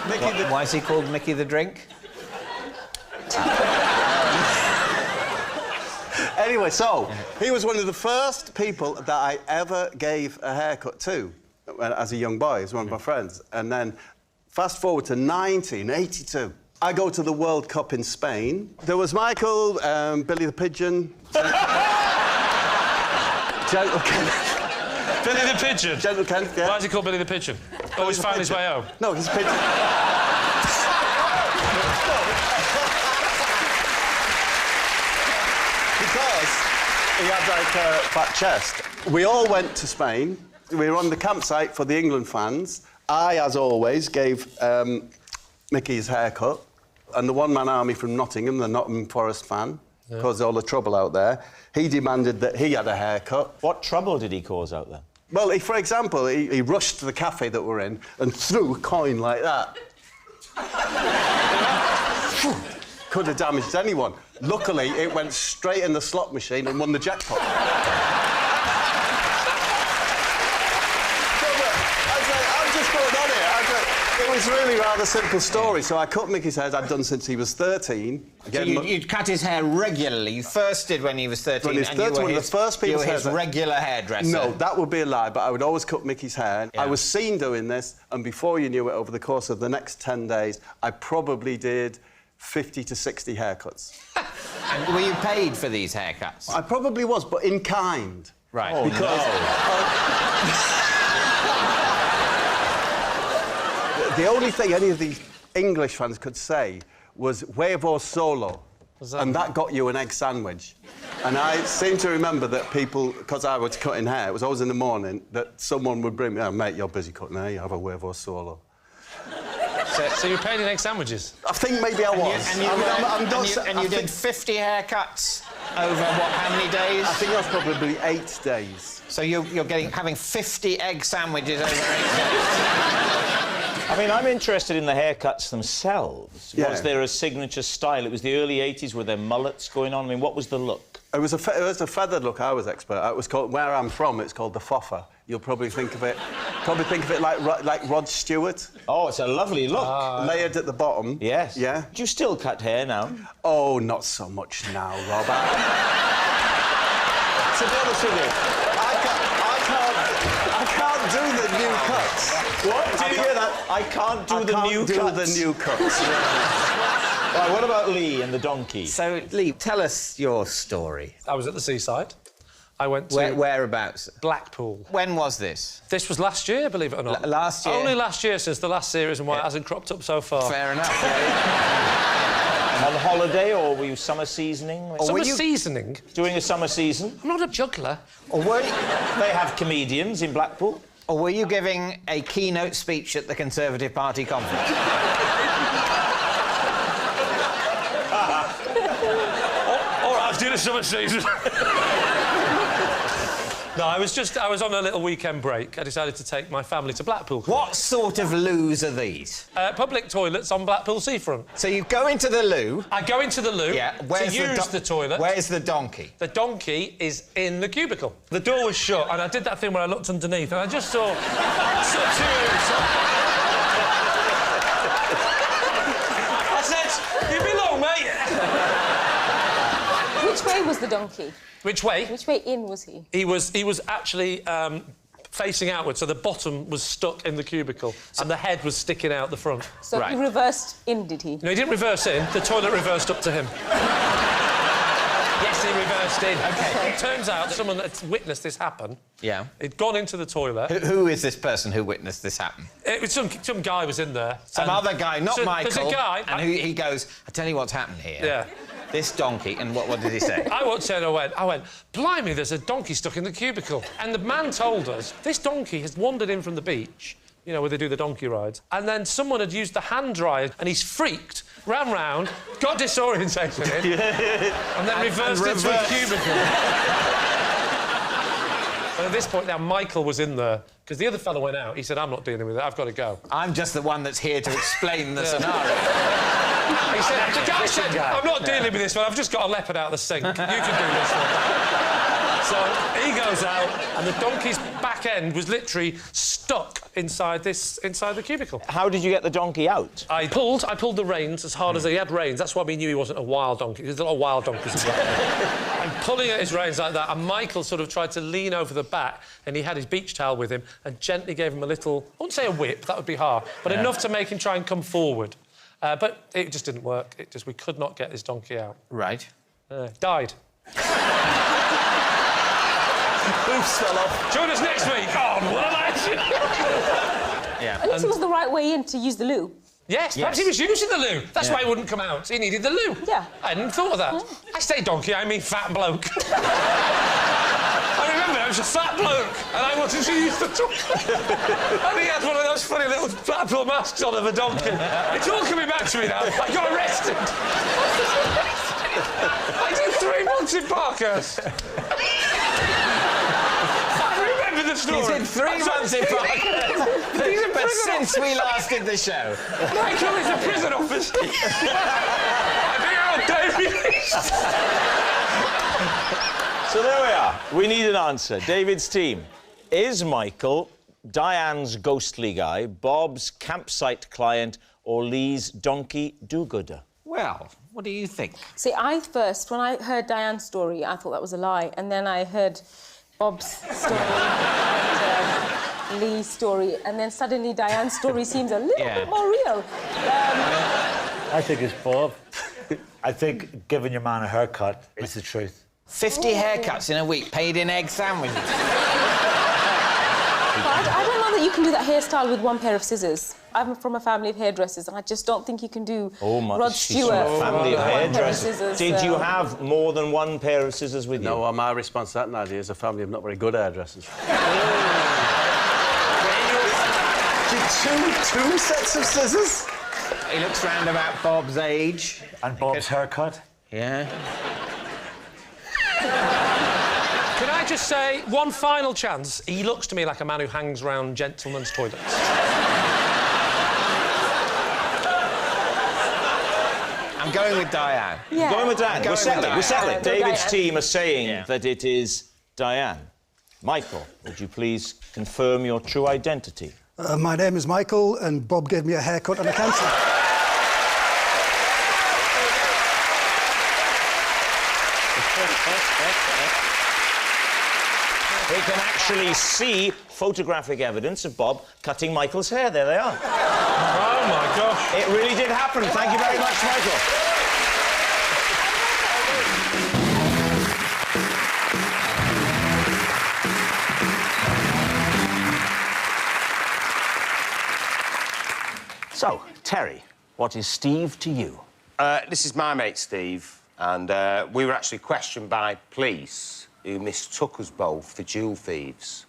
Why is he called Mickey the Drink? Anyway, so, he was one of the first people that I ever gave a haircut to as a young boy. He was one of my friends. And then, fast forward to 1982. I go to the World Cup in Spain. There was Michael, Billy the Pigeon... Gentle Kent. Billy the Pigeon? Gentle Kent, yeah. Why is he called Billy the Pigeon? Oh, he's found his way home? No, he's a pigeon. Because he had, like, a fat chest. We all went to Spain. We were on the campsite for the England fans. I, as always, gave Mickey his haircut. And the one-man army from Nottingham, the Nottingham Forest fan, caused all the trouble out there. He demanded that he had a haircut. What trouble did he cause out there? Well, for example, he rushed to the cafe that we're in and threw a coin like that. Could have damaged anyone. Luckily, it went straight in the slot machine and won the jackpot. It was really rather simple story. So I cut Mickey's hair, I'd done since he was 13. Again, so you'd cut his hair regularly. You first did when he was 13. When he was 13, one of the first people... You were his regular hairdresser. No, that would be a lie, but I would always cut Mickey's hair. Yeah. I was seen doing this, and before you knew it, over the course of the next 10 days, I probably did 50 to 60 haircuts. And were you paid for these haircuts? I probably was, but in kind. Right. Oh, because... The only thing any of the English fans could say was huevo solo, and that got you an egg sandwich. And I seem to remember that people, because I was cutting hair, it was always in the morning, that someone would bring me, "Oh, mate, you're busy cutting hair, you have a huevo solo." So you were paid in egg sandwiches? I think maybe I was. And you did 50 haircuts over, how many days? I think that was probably 8 days. So you're having 50 egg sandwiches over 8 days? I mean, I'm interested in the haircuts themselves. Yeah. Was there a signature style? It was the early 80s. Were there mullets going on? I mean, what was the look? It was a feathered look. I was expert. It was called, where I'm from, it's called the foffer. You'll probably think of it like Rod Stewart. Oh, it's a lovely look. Layered at the bottom. Yes. Yeah. Do you still cut hair now? Oh, not so much now, Robert. To be honest with you, I can't do the new cuts. What? Did you hear that? I can't do the new cuts. Right, what about Lee and the donkey? So, Lee, tell us your story. I was at the seaside. I went to... Whereabouts? Blackpool. When was this? This was last year, believe it or not. Last year? Only last year since the last series and why it hasn't cropped up so far. Fair enough. On holiday, or were you summer seasoning? Seasoning? Doing a summer season? I'm not a juggler. Or were you... They have comedians in Blackpool. Or were you giving a keynote speech at the Conservative Party conference? Or I was doing a summer season. No, I was on a little weekend break. I decided to take my family to Blackpool. What sort of loos are these? Public toilets on Blackpool seafront. So you go into the loo... I go into the loo to use the toilet. Where's the donkey? The donkey is in the cubicle. The door was shut, and I did that thing where I looked underneath, and I just saw... I said, Which way was the donkey? Which way? Which way in was he? He was actually facing outwards, so the bottom was stuck in the cubicle and the head was sticking out the front. So he reversed in, did he? No, he didn't reverse in. The toilet reversed up to him. Yes, he reversed in. OK. It turns out someone had witnessed this happen. Yeah. He'd gone into the toilet. Who is this person who witnessed this happen? It was some guy was in there. Some other guy, not Michael. There's a guy... And he goes, I tell you what's happened here. Yeah. This donkey, and what did he say? I walked in and I went, blimey, there's a donkey stuck in the cubicle. And the man told us, this donkey has wandered in from the beach, you know, where they do the donkey rides, and then someone had used the hand dryer, and he's freaked, ran round, got disorientated and then reversed into a cubicle. And at this point now, Michael was in there, because the other fellow went out. He said, I'm not dealing with it, I've got to go. I'm just the one that's here to explain the scenario. He said, the guy said, I'm not dealing with this one, I've just got a leopard out of the sink. You can do this one. So he goes out, and the donkey's back end was literally stuck inside the cubicle. How did you get the donkey out? I pulled the reins as hard as he had reins. That's why we knew he wasn't a wild donkey. There's a lot of wild donkeys as well. I'm pulling at his reins like that, and Michael sort of tried to lean over the back, and he had his beach towel with him, and gently gave him a little, I wouldn't say a whip, that would be hard, but enough to make him try and come forward. But it just didn't work. We could not get this donkey out. Right. Died. Boofs fell off. Join us next week. Oh, what a legend! Yeah. At least it was the right way in to use the loo. Yes, perhaps he was using the loo. That's why he wouldn't come out. He needed the loo. Yeah. I hadn't thought of that. I say donkey, I mean fat bloke. I remember I was a fat bloke and I wanted to use the donkey. And he had one of those funny little Blackpool masks on of a donkey. It's all coming back to me now. I got arrested. I did 3 months in Parkhurst. The story. He's in 3 months in Parkhurst. But since we last did the show. Michael is a prison officer. So there we are. We need an answer. David's team. Is Michael Diane's ghostly guy, Bob's campsite client, or Lee's donkey do-gooder? Well, what do you think? See, when I heard Diane's story, I thought that was a lie, and then I heard Bob's story and Lee's story, and then suddenly Diane's story seems a little bit more real. I think it's Bob. I think giving your man a haircut is the truth. 50 haircuts in a week, paid in egg sandwiches. I don't know that you can do that hairstyle with one pair of scissors. I'm from a family of hairdressers, and I just don't think you can do Rod Stewart family of one pair of hairdressers. scissors. Did you have more than one pair of scissors with you? No, my response to that, Nadia, is a family of not very good hairdressers. Two sets of scissors? He looks round about Bob's age. And Bob's haircut? Yeah. Can I just say, one final chance, he looks to me like a man who hangs round gentlemen's toilets. I'm going with Diane. Yeah. Going with Diane. We're settling. David's Diane. team are saying that it is Diane. Michael, would you please confirm your true identity? My name is Michael, and Bob gave me a haircut and a cancel. We can actually see photographic evidence of Bob cutting Michael's hair. There they are. Oh, my gosh. It really did happen. Thank you very much, Michael. So, Terry, what is Steve to you? This is my mate, Steve, and we were actually questioned by police who mistook us both for jewel thieves.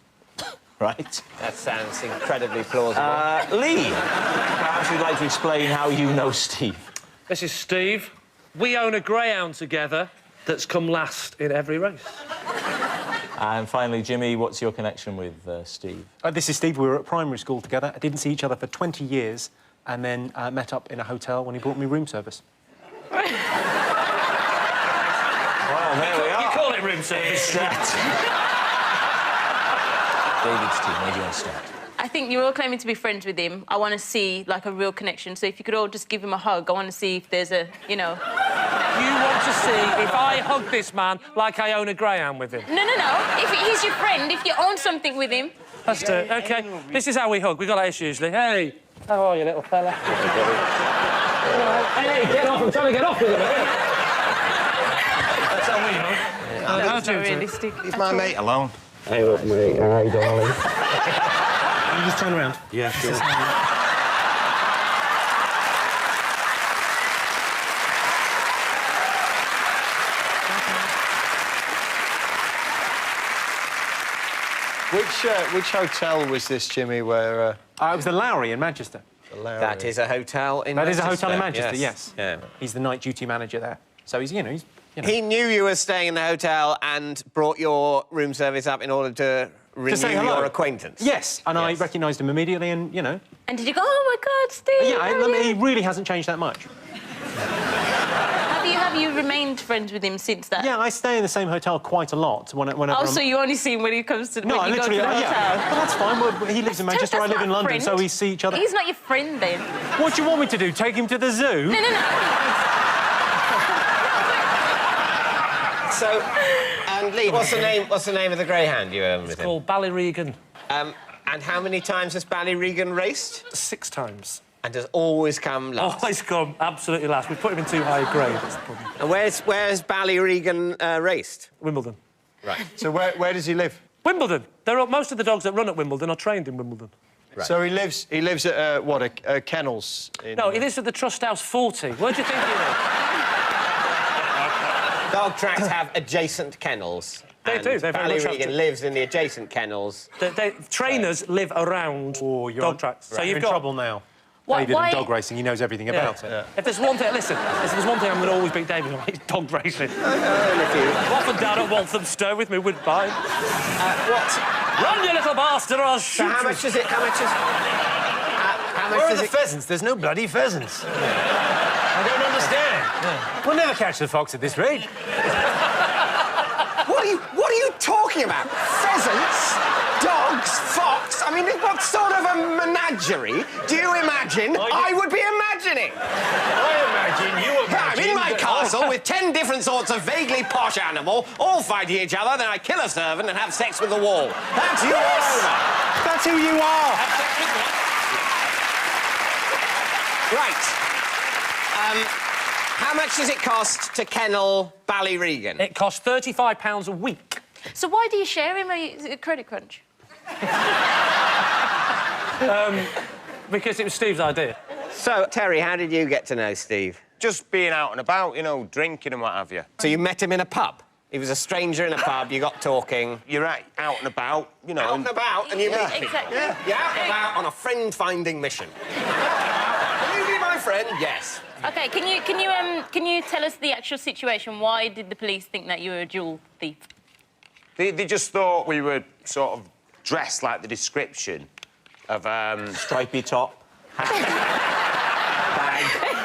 Right. That sounds incredibly plausible. Lee, perhaps you'd like to explain how you know Steve. This is Steve. We own a greyhound together that's come last in every race. And finally, Jimmy, what's your connection with Steve? This is Steve. We were at primary school together. I didn't see each other for 20 years and then met up in a hotel when he brought me room service. Well, there we are. You call it room service? David's team, where do you want to start? I think you're all claiming to be friends with him. I want to see, like, a real connection. So if you could all just give him a hug, I want to see if there's a, you know... You want to see if I hug this man like I own a greyhound with him? No. If he's your friend, if you own something with him. Let's do it. OK, this is how we hug. We got like this usually. Hey, how are you, little fella? Hey, get off. I'm trying to get off with him. That's how we hug. That's not realistic. Leave my mate alone. Hey, look, mate. Hi, darling. You just turn around. Yeah, sure. Which hotel was this, Jimmy, where... It was the Lowry in Manchester. That is a hotel in That is Manchester. a hotel in Manchester, yes. Yeah. He's the night duty manager there. So he's, you know... He knew you were staying in the hotel and brought your room service up in order to renew say hello. your acquaintance. Yes, and I recognised him immediately and, you know... And did you go, oh, my God, Steve? Yeah, he really hasn't changed that much. Have you remained friends with him since that? Yeah, I stay in the same hotel quite a lot whenever so you only see him when he comes to No, when you literally, go to the hotel? Well, that's fine. Well, he lives in Manchester, I live in London, so we see each other. He's not your friend, then. What do you want me to do, take him to the zoo? No. So, and Lee, what's the name of the greyhound you own with him? It's called Ballyregan. And how many times has Ballyregan raced? 6 times. And has always come last? Always come absolutely last. We put him in too high a grade, that's the problem. And where's Ballyregan raced? Wimbledon. Right. So where does he live? Wimbledon. Most of the dogs that run at Wimbledon are trained in Wimbledon. Right. So he lives at, a kennels? No, he lives at the Trust House 40. Where do you think he lives? Dog tracks have adjacent kennels. They do. They very much have Ballyregan to. lives in the adjacent kennels. Trainers live around dog tracks. Right, so you're in trouble now. David in dog racing, he knows everything about it. Yeah. If there's one thing, listen, if there's one thing I'm going to always beat David on, it's dog racing. Up and down at Walthamstow with me Woodbine. What? Run, you little bastard, or I'll shoot So how much is it? How much Where are the it... pheasants? There's no bloody pheasants. I don't understand. We'll never catch the fox at this rate. What are you talking about? Pheasants? Dogs? Fox? I mean, what sort of a menagerie do you imagine I would be imagining? I'm in my castle with 10 different sorts of vaguely posh animal, all fighting each other, then I kill a servant and have sex with the wall. That's you all over. That's who you are. Right. How much does it cost to kennel Ballyregan? It costs £35 a week. So why do you share him? Are you a credit crunch? Because it was Steve's idea. So, Terry, how did you get to know Steve? Just being out and about, you know, drinking and what have you. So you met him in a pub? He was a stranger in a pub, you got talking. You're out and about, you know... Out and about, and you meet people. Exactly. Yeah, you're out and about on a friend-finding mission. Will you be my friend? Yes. OK, can you tell us the actual situation? Why did the police think that you were a jewel thief? They just thought we were sort of dressed like the description of, Stripy top. Bag.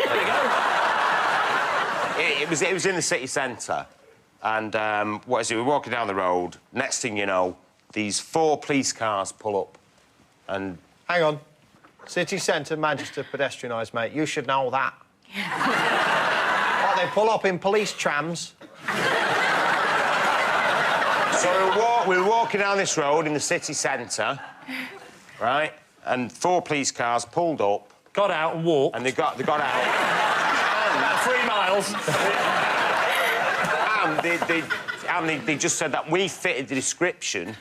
There you go. It was in the city centre. And, what is it, we're walking down the road. Next thing you know, these 4 police cars pull up and... Hang on. City centre, Manchester, pedestrianised, mate. You should know that. What, they pull up in police trams? So we were walking down this road in the city centre, right? And 4 police cars pulled up. Got out and walked. And they got out. About 3 miles. And they just said that we fitted the description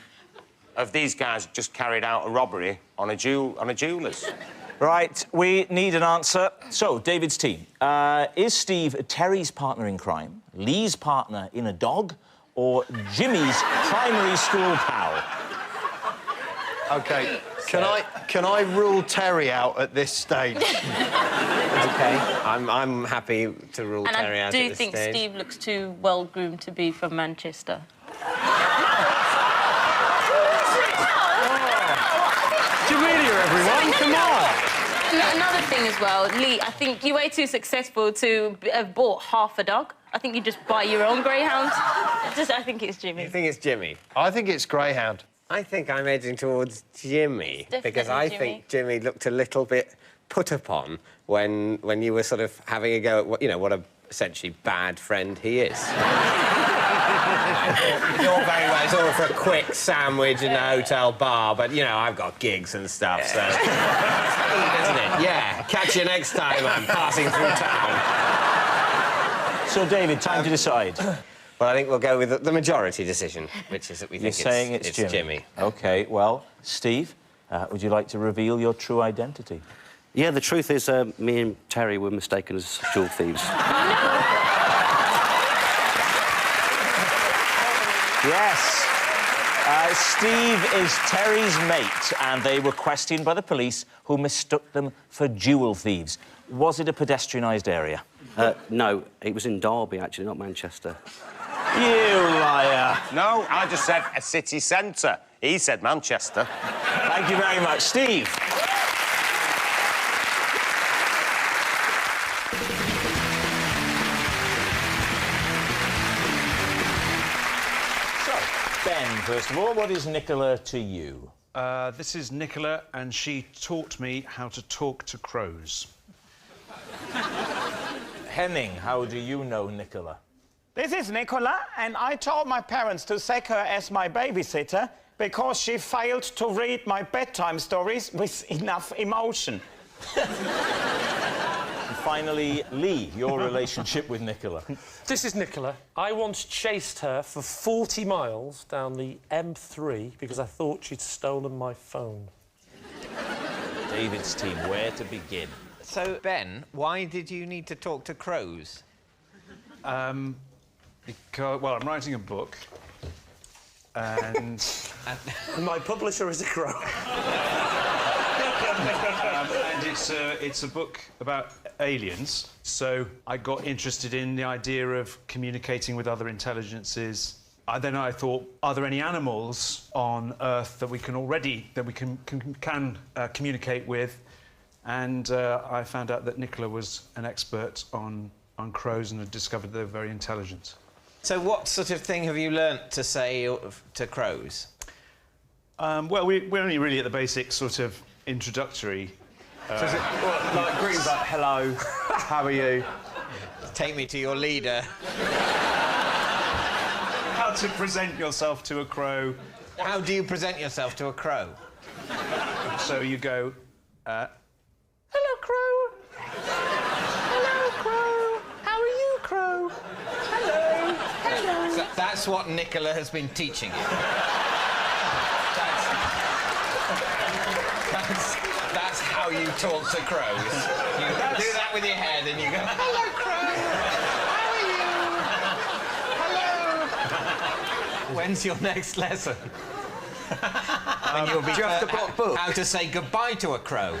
of these guys who just carried out a robbery on a jeweller's. Right, we need an answer. So, David's team. Is Steve Terry's partner in crime, Lee's partner in a dog, or Jimmy's primary school pal? OK. Can I rule Terry out at this stage? OK. I'm happy to rule Terry out at this stage. And I do think Steve looks too well-groomed to be from Manchester. Familiar, everyone. Come on. Another thing as well, Lee, I think you're way too successful to have bought half a dog. I think you just buy your own greyhound. I think it's Jimmy. You think it's Jimmy? I think it's greyhound. I think I'm edging towards Jimmy. Because I think Jimmy looked a little bit put upon when you were sort of having a go at what a essentially bad friend he is. You're very well, it's all for a quick sandwich in the hotel bar, but, you know, I've got gigs and stuff, so... Isn't it? Yeah. Catch you next time I'm passing through town. So, David, time to decide. Well, I think we'll go with the majority decision, which is that we think it's Jimmy. OK, well, Steve, would you like to reveal your true identity? Yeah, the truth is, me and Terry were mistaken as jewel thieves. Yes. Steve is Terry's mate, and they were questioned by the police, who mistook them for jewel thieves. Was it a pedestrianised area? No, it was in Derby, actually, not Manchester. You liar. No, I just said a city centre. He said Manchester. Thank you very much. Steve. So, Ben, first of all, what is Nicola to you? This is Nicola, and she taught me how to talk to crows. Henning, how do you know Nicola? This is Nicola, and I told my parents to take her as my babysitter because she failed to read my bedtime stories with enough emotion. And finally, Lee, your relationship with Nicola. This is Nicola. I once chased her for 40 miles down the M3 because I thought she'd stolen my phone. David's team, where to begin? So, Ben, why did you need to talk to crows? Because, well, I'm writing a book, and... My publisher is a crow. And it's a book about aliens, so I got interested in the idea of communicating with other intelligences. Then I thought, are there any animals on Earth that we can communicate with? And I found out that Nicola was an expert on crows and had discovered they're very intelligent. So what sort of thing have you learnt to say to crows? Well, we're only really at the basic sort of introductory. So is it, like Green's like, hello, how are you? Take me to your leader. How to present yourself to a crow. How do you present yourself to a crow? So you go, Hello, Crow. Hello, Crow. How are you, Crow? Hello. Hello. So that's what Nicola has been teaching you. That's how you talk to crows. You do that with your head and you go, hello, crow. How are you? Hello. When's your next lesson? And you'll be how to say goodbye to a crow.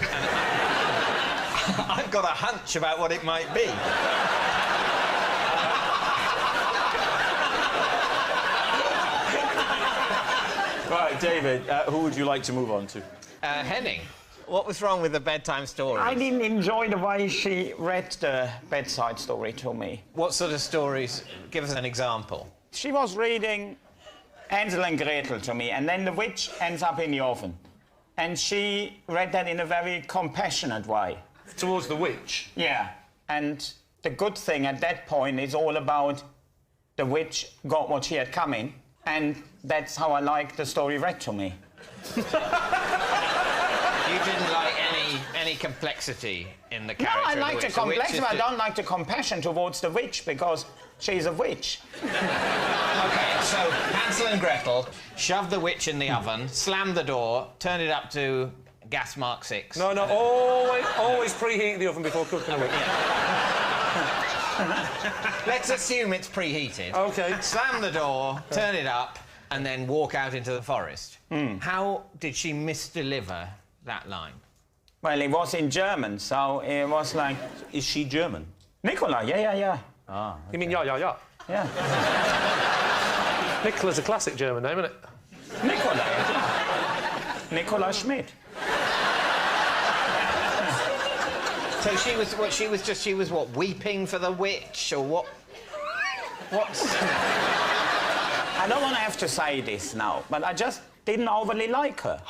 I've got a hunch about what it might be. Right, David, who would you like to move on to? Henning, what was wrong with the bedtime story? I didn't enjoy the way she read the bedside story to me. What sort of stories? Give us an example. She was reading Hansel and Gretel to me, and then the witch ends up in the oven. And she read that in a very compassionate way. Towards the witch? Yeah. And the good thing at that point is all about the witch got what she had coming, and that's how I like the story read to me. You didn't like any complexity in the character. No, I like the complexity. I don't don't like the compassion towards the witch because she's a witch. OK, so Hansel and Gretel shoved the witch in the oven, slammed the door, turned it up to gas mark 6. No, always preheat the oven before cooking a witch. Let's assume it's preheated. OK. Slam the door, turn it up, and then walk out into the forest. How did she misdeliver that line? Well, it was in German, so it was like... Is she German? Nicola, yeah. Ah. You mean yeah? Yeah. Nicola's a classic German name, isn't it? Nicola. Nicola Schmidt. So she was what, weeping for the witch, or what? What's... I don't want to have to say this now, but I just didn't overly like her.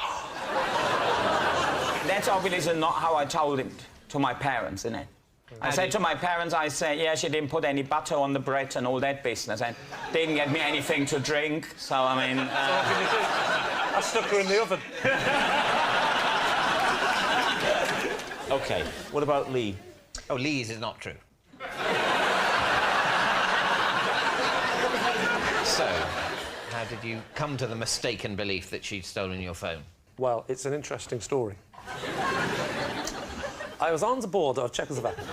That's obviously not how I told it to my parents, isn't it? I said to my parents, I said, yeah, she didn't put any butter on the bread and all that business, and didn't get me anything to drink, so, I mean... So what can you do? I stuck her in the oven. OK, what about Lee? Oh, Lee's is not true. So, how did you come to the mistaken belief that she'd stolen your phone? Well, it's an interesting story. I was on the border of Czechoslovakia.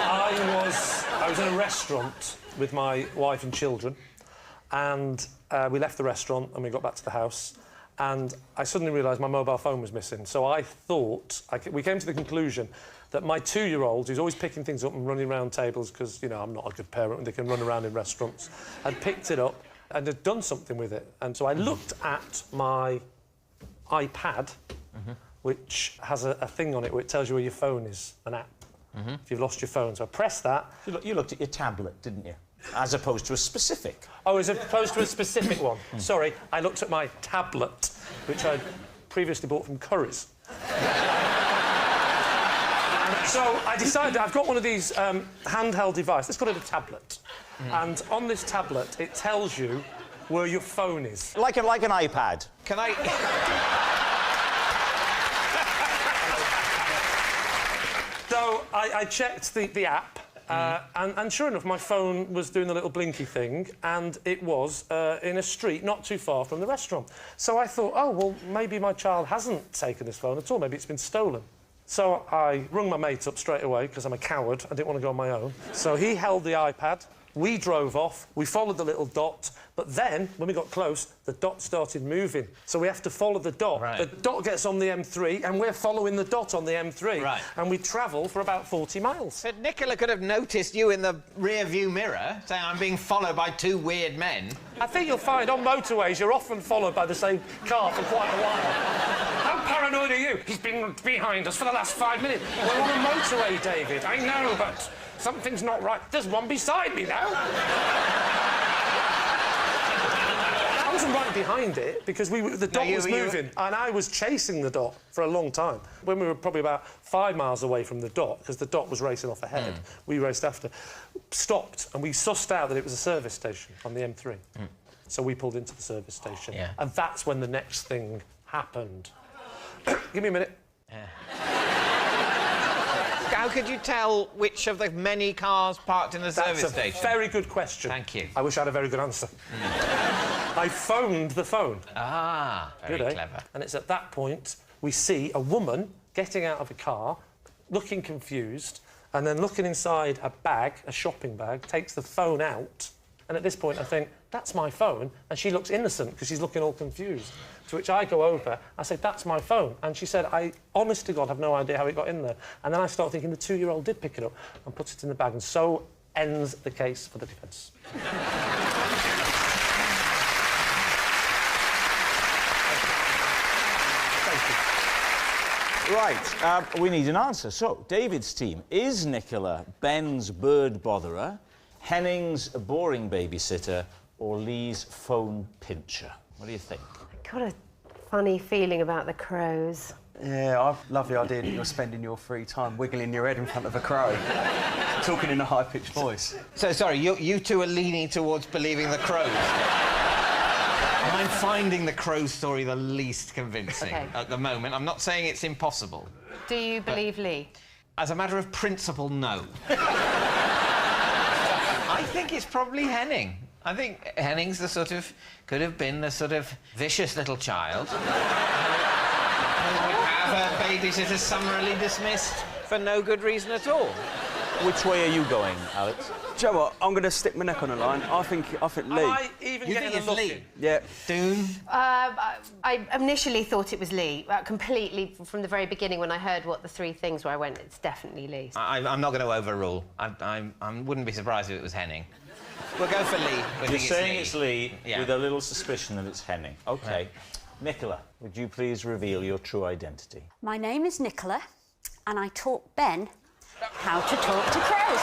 I was in a restaurant with my wife and children, and we left the restaurant and we got back to the house, and I suddenly realised my mobile phone was missing. So I thought... we came to the conclusion that my 2-year-old, who's always picking things up and running around tables because, you know, I'm not a good parent and they can run around in restaurants, had picked it up and had done something with it. And so I looked at my iPad, which has a thing on it where it tells you where your phone is, an app, if you've lost your phone. So I pressed that. You looked at your tablet, didn't you? As opposed to a specific. Oh, as opposed to a specific one. Sorry, I looked at my tablet, which I'd previously bought from Curry's. So I decided I've got one of these handheld devices. Let's call it a tablet. And on this tablet, it tells you where your phone is. Like an iPad. Can I... So I checked the app, and sure enough, my phone was doing the little blinky thing, and it was in a street not too far from the restaurant. So I thought, oh, well, maybe my child hasn't taken this phone at all. Maybe it's been stolen. So I rung my mate up straight away, because I'm a coward. I didn't want to go on my own. So he held the iPad. We drove off. We followed the little dot. But then, when we got close, the dot started moving. So we have to follow the dot. Right. The dot gets on the M3, and we're following the dot on the M3. Right. And we travel for about 40 miles. But Nicola could have noticed you in the rear-view mirror, saying, I'm being followed by 2 weird men. I think you'll find on motorways you're often followed by the same car for quite a while. How paranoid are you? He's been behind us for the last 5 minutes. We're on a motorway, David. I know, but something's not right. There's one beside me now. I wasn't right behind it because the dot was moving and I was chasing the dot for a long time. When we were probably about 5 miles away from the dot, because the dot was racing off ahead, we raced after, stopped and we sussed out that it was a service station on the M3. So we pulled into the service station. Yeah. And that's when the next thing happened. Give me a minute. How could you tell which of the many cars parked in the service station? That's a very good question. Thank you. I wish I had a very good answer. I phoned the phone. Ah, very clever. And it's at that point we see a woman getting out of a car, looking confused, and then looking inside a bag, a shopping bag, takes the phone out. And at this point I think, that's my phone. And she looks innocent because she's looking all confused. To which I go over, I say, that's my phone. And she said, I, honest to God, have no idea how it got in there. And then I start thinking the 2-year-old did pick it up and put it in the bag. And so ends the case for the defence. Right, we need an answer. So, David's team, is Nicola Ben's bird botherer, Henning's boring babysitter, or Lee's phone pincher? What do you think? Got a funny feeling about the crows. Yeah, I love the idea that you're spending your free time wiggling your head in front of a crow, talking in a high-pitched voice. So, sorry, you two are leaning towards believing the crows. I'm finding the crow story the least convincing at the moment. I'm not saying it's impossible. Do you believe Lee? As a matter of principle, no. I think it's probably Henning. I think Henning's could have been the sort of vicious little child who would have her babysitter summarily dismissed for no good reason at all. Which way are you going, Alex? Do you know what? I'm going to stick my neck on the line. I think Lee. I even You getting think a it's look Lee? in? Yeah. Doon? I initially thought it was Lee. Completely, from the very beginning, when I heard what the 3 things were, I went, it's definitely Lee. I'm not going to overrule. I wouldn't be surprised if it was Henning. We'll go for Lee. You're saying it's Lee with a little suspicion that it's Henning. OK. Right. Nicola, would you please reveal your true identity? My name is Nicola, and I taught Ben how to talk to crows.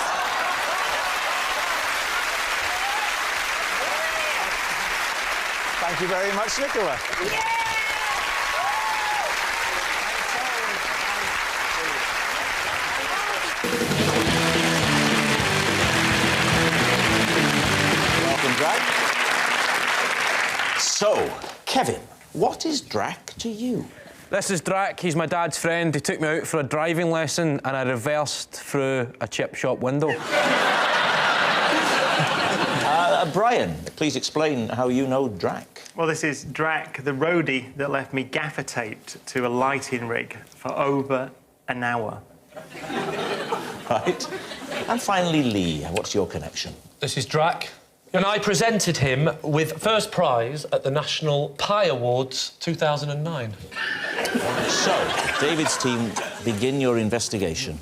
Thank you very much, Nicola. So, Kevin, what is Drac to you? This is Drac. He's my dad's friend. He took me out for a driving lesson and I reversed through a chip shop window. Brian, please explain how you know Drac. Well, this is Drac, the roadie that left me gaffer taped to a lighting rig for over an hour. Right. And finally, Lee, what's your connection? This is Drac. And I presented him with first prize at the National Pie Awards 2009. So, David's team, begin your investigation.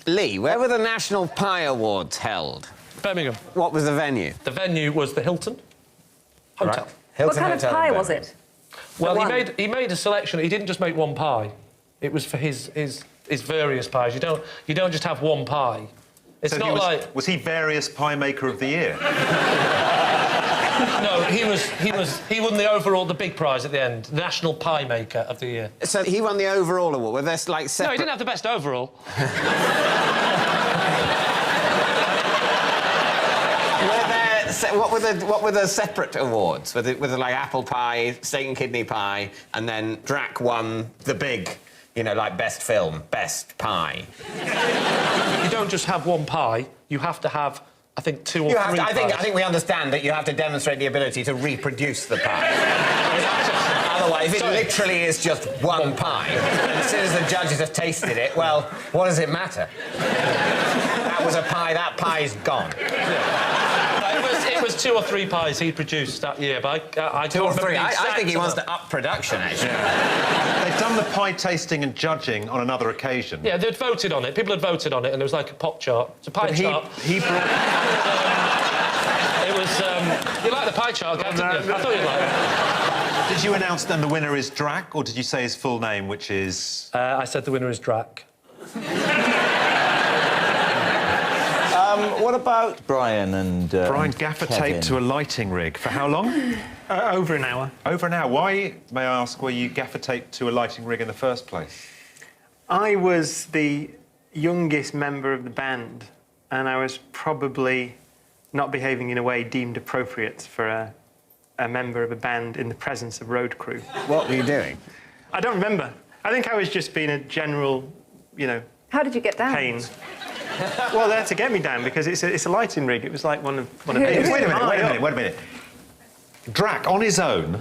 Lee, where were the National Pie Awards held? Birmingham. What was the venue? The venue was the Hilton Hotel. Right. Hilton what kind Hotel of pie was it? Well, he made a selection. He didn't just make one pie. It was for his various pies. You don't just have one pie. It's so not like... Was he various pie maker of the year? No, he won the big prize at the end, National Pie Maker of the Year. So he won the overall award. Were there like separate... No, he didn't have the best overall. What were the separate awards? Were there like apple pie, steak and kidney pie, and then Drac won the big, like best film, best pie? You don't just have one pie. You have to have, I think, two or three pies. I think we understand that you have to demonstrate the ability to reproduce the pie. Otherwise, it literally is just one pie. And as soon as the judges have tasted it, well, what does it matter? That was a pie. That pie's gone. It was two or three pies he produced that year, but I two or three. I think he wants to up production, actually. Yeah. They've done the pie tasting and judging on another occasion. Yeah, they'd voted on it. People had voted on it, and there was like a pop chart. It's a pie chart. He brought... It was... you like the pie chart, Gav, didn't you? I thought you'd like it. Did you announce then the winner is Drac, or did you say his full name, which is... I said the winner is Drac. What about Brian and Brian gaffer Kevin? taped to a lighting rig. For how long? Over an hour. Over an hour. Why, may I ask, were you gaffer taped to a lighting rig in the first place? I was the youngest member of the band, and I was probably not behaving in a way deemed appropriate for a member of a band in the presence of road crew. What were you doing? I don't remember. I think I was just being a general, How did you get down? pain. Well, they had to get me down because it's a lighting rig. It was like one of Wait a minute. Drac, on his own,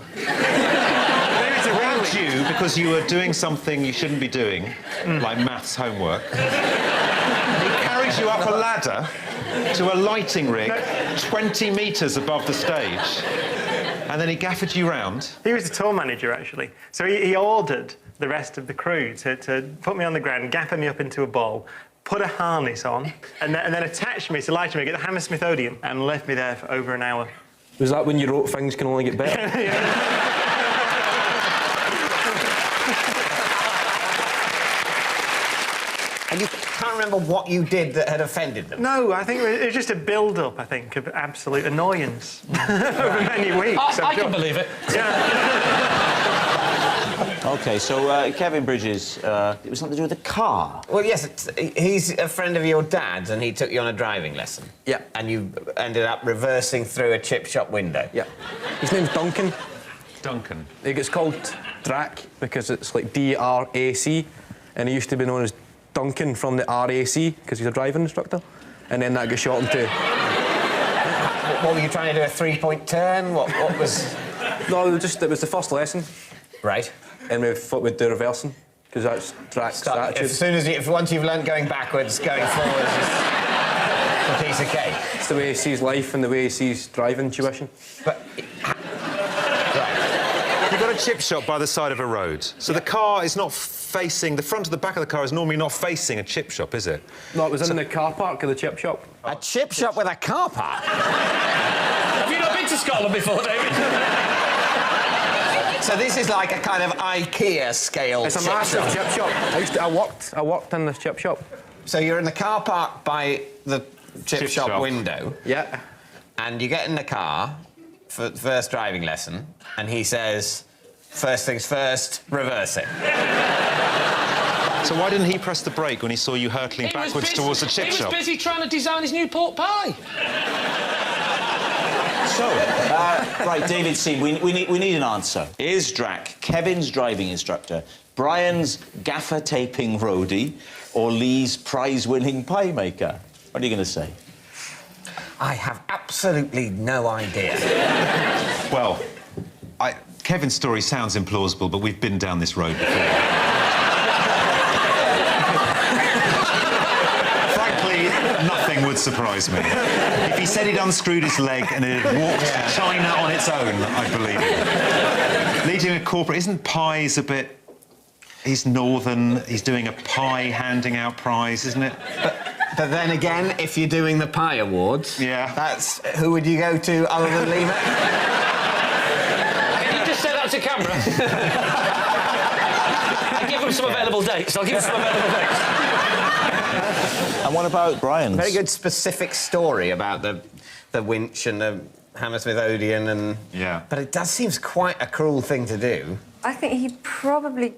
grabbed you because you were doing something you shouldn't be doing, like maths homework. He carried you up a ladder to a lighting rig 20 metres above the stage, and then he gaffered you round. He was the tour manager, actually. So he ordered the rest of the crew to put me on the ground, gaffer me up into a ball, put a harness on, and then attach me to lighting rig at the Hammersmith Odeon and left me there for over an hour. Was that when you wrote Things Can Only Get Better? And you can't remember what you did that had offended them? No, I think it was just a build-up, I think, of absolute annoyance over many weeks. I can believe it. Yeah. OK, so Kevin Bridges, it was something to do with the car. Well, yes, he's a friend of your dad's and he took you on a driving lesson. Yeah. And you ended up reversing through a chip shop window. Yeah. His name's Duncan. Duncan. It gets called Drac because it's like D-R-A-C, and he used to be known as Duncan from the RAC because he's a driving instructor, and then that got shortened to... What were you trying to do, a three-point turn? What was... No, it was the first lesson. Right. And we thought we'd do reversing, because that's Drac's attitude. Once you've learned going backwards, going forwards is a piece of cake. It's the way he sees life and the way he sees driving tuition. But... You've got a chip shop by the side of a road, so the car is not facing... The front of the back of the car is normally not facing a chip shop, is it? No, it was in the car park of the chip shop. A chip shop with a car park? Have you not been to Scotland before, David? So this is like a kind of IKEA-scale It's a massive chip shop. I worked in this chip shop. So you're in the car park by the chip shop window. Yeah. And you get in the car for the first driving lesson, and he says, first things first, reversing. So why didn't he press the brake when he saw you hurtling backwards towards the chip shop? He was busy trying to design his new pork pie. So, Right, David's team, we need an answer. Is Drac Kevin's driving instructor, Brian's gaffer-taping roadie, or Lee's prize-winning pie maker? What are you going to say? I have absolutely no idea. Well, Kevin's story sounds implausible, but we've been down this road before. Frankly, nothing would surprise me. If he said he'd unscrewed his leg and it had walked China on its own, I'd believe it. Leading a corporate, isn't pies a bit... He's northern, he's doing a pie handing out prize, isn't it? But then again, if you're doing the pie awards, that's... Who would you go to other than Lee? Can you just say that to camera? I give him some available dates. I'll give him some available dates. And what about Brian's? Very good specific story about the winch and the Hammersmith Odeon and... Yeah. But it does seem quite a cruel thing to do. I think he probably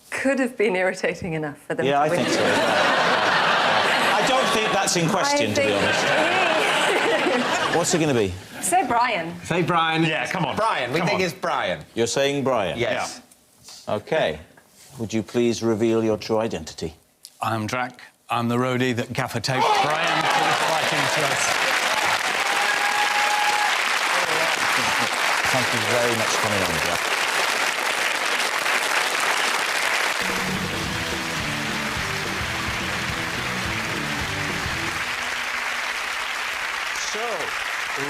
could have been irritating enough for them. Yeah, I think so. I don't think that's in question, to be honest. What's it going to be? Say Brian. Say Brian. Yeah, come on. Brian. We think it's Brian. You're saying Brian? Yes. Yeah. OK. Would you please reveal your true identity? I'm Drac. I'm the roadie that gaffer taped Brian for fighting to us. Thank you very much for coming on, Drac. So,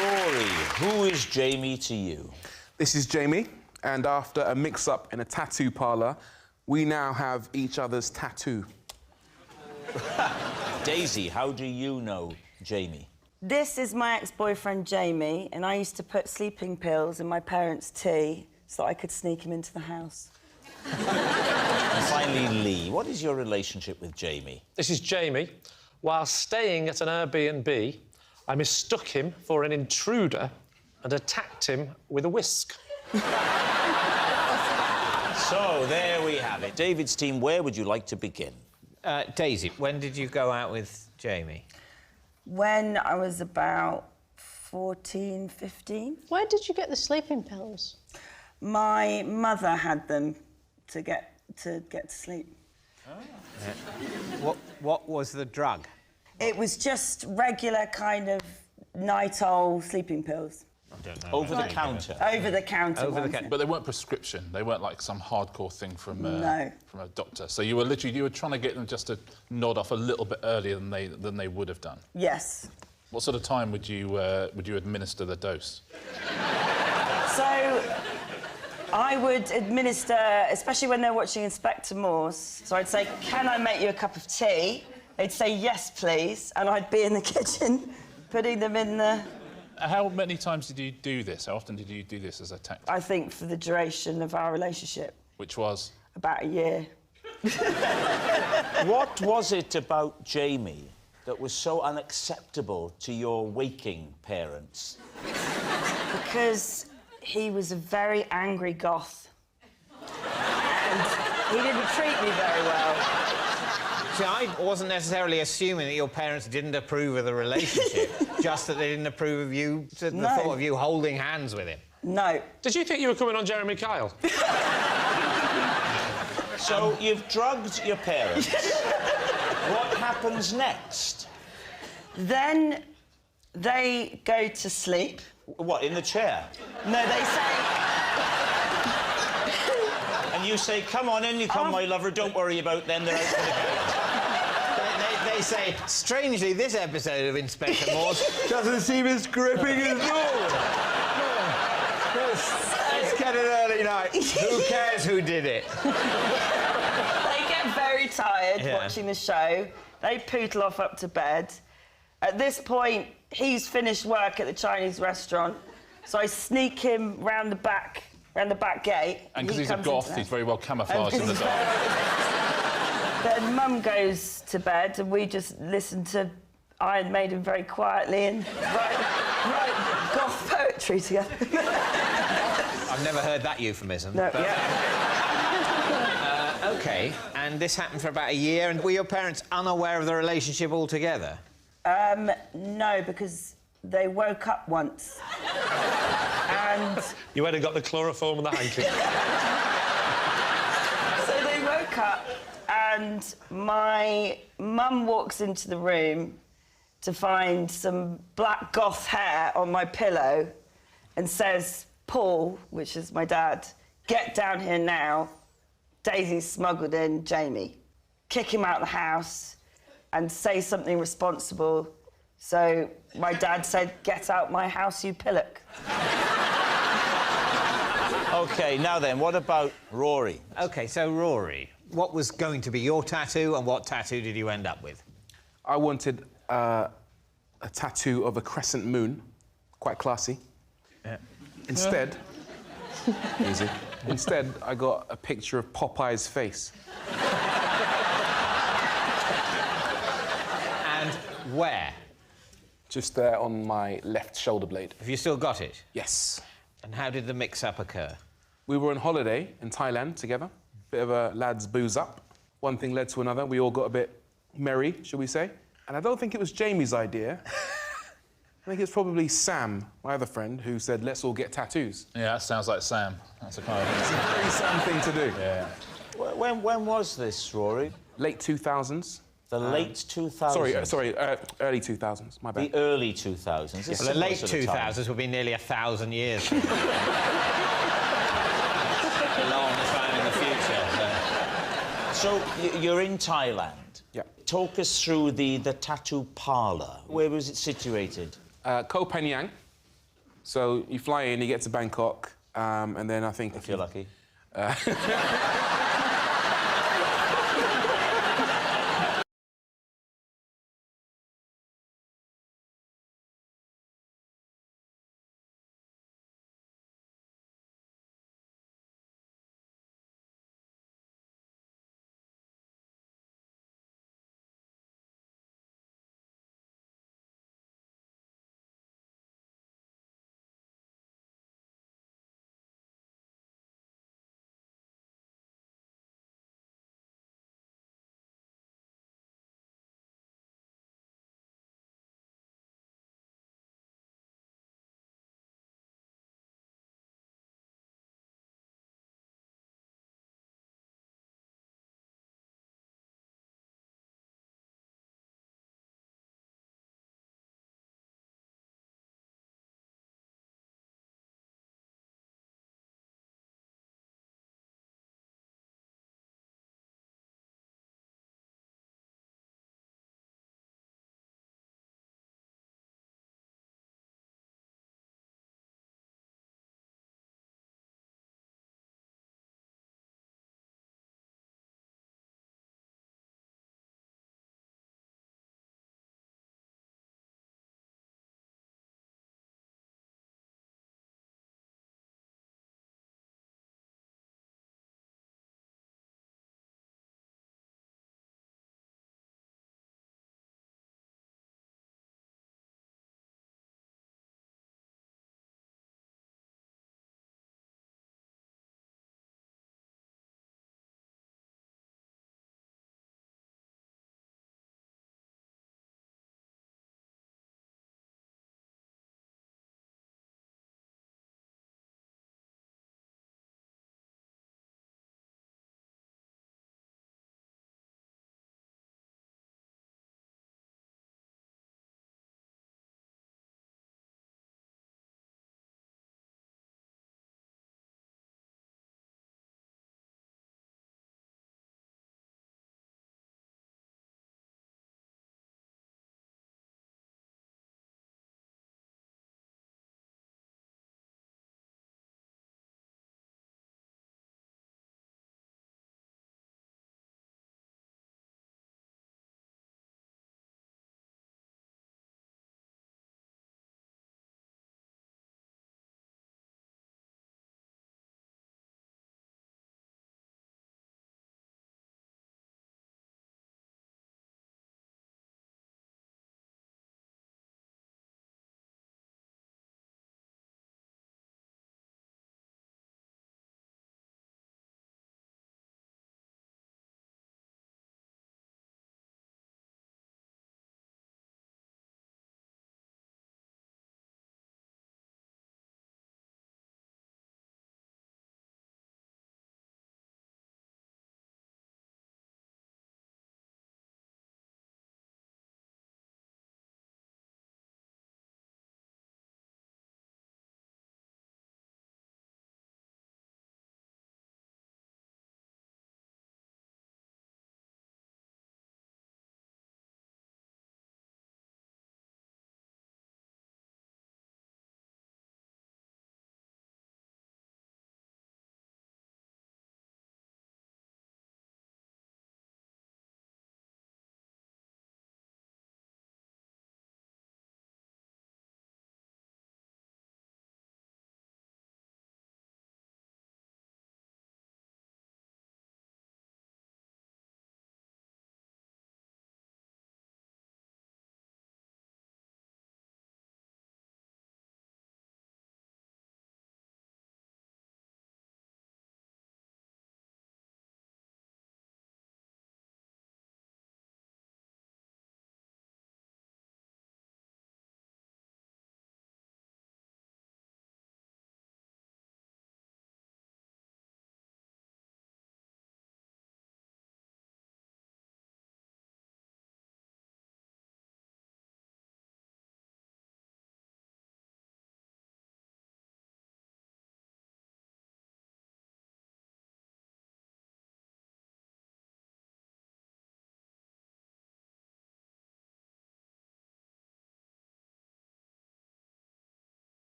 Rory, who is Jamie to you? This is Jamie, and after a mix-up in a tattoo parlour, we now have each other's tattoo. Daisy, how do you know Jamie? This is my ex-boyfriend, Jamie, and I used to put sleeping pills in my parents' tea so I could sneak him into the house. And finally, Lee, what is your relationship with Jamie? This is Jamie. While staying at an Airbnb, I mistook him for an intruder and attacked him with a whisk. So, there we have it. David's team, where would you like to begin? Daisy, when did you go out with Jamie? When I was about 14, 15. Where did you get the sleeping pills? My mother had them to get to sleep. What was the drug? It was just regular kind of night-old sleeping pills. I don't know. Over the counter? Over the counter. But they weren't prescription. They weren't like some hardcore thing from a doctor. So you were trying to get them just to nod off a little bit earlier than they would have done. Yes. What sort of time would you administer the dose? So I would administer, especially when they're watching Inspector Morse. So I'd say, "Can I make you a cup of tea?" They'd say, "Yes, please," and I'd be in the kitchen putting them in the... How many times did you do this? How often did you do this as a tactic? I think for the duration of our relationship. Which was? About a year. What was it about Jamie that was so unacceptable to your waking parents? Because he was a very angry goth. And he didn't treat me very well. See, I wasn't necessarily assuming that your parents didn't approve of the relationship, just that they didn't approve of you, the thought of you holding hands with him. No. Did you think you were coming on Jeremy Kyle? So you've drugged your parents. What happens next? Then they go to sleep. What, in the chair? No, they say... And you say, "Come on in, you come, my lover, don't worry about them, they're out for the count." They say, strangely, this episode of Inspector Morse doesn't seem as gripping as normal. Let's get an early night. Who cares who did it? They get very tired watching the show. They poodle off up to bed. At this point, he's finished work at the Chinese restaurant, so I sneak him round the back gate. And because he's a goth, he's very well camouflaged in the dark. Then Mum goes to bed, and we just listen to Iron Maiden very quietly and write goth poetry together. I've never heard that euphemism. No, but... OK, and this happened for about a year, and were your parents unaware of the relationship altogether? No, because they woke up once. And... You went and got the chloroform and the hanky. So they woke up and my mum walks into the room to find some black goth hair on my pillow and says, Paul, which is my dad, get down here now. Daisy's smuggled in Jamie. Kick him out of the house and say something responsible. So my dad said, get out my house, you pillock. OK, now then, what about Rory? OK, so Rory, what was going to be your tattoo and what tattoo did you end up with? I wanted a tattoo of a crescent moon, quite classy. Instead... Easy. Instead, I got a picture of Popeye's face. And where? Just there on my left shoulder blade. Have you still got it? Yes. And how did the mix-up occur? We were on holiday in Thailand together. Bit of a lads booze up. One thing led to another. We all got a bit merry, shall we say. And I don't think it was Jamie's idea. I think it's probably Sam, my other friend, who said, let's all get tattoos. Yeah, that sounds like Sam. That's a kind of... It's a very Sam thing to do. Yeah. When was this, Rory? Late 2000s. The late 2000s? Sorry, early 2000s, my bad. The early 2000s? Well, the late 2000s would be nearly 1,000 years. A long time in the future. So, you're in Thailand. Yeah. Talk us through the tattoo parlour. Where was it situated? Koh Phangan. So you fly in, you get to Bangkok, and then I think... If you're lucky.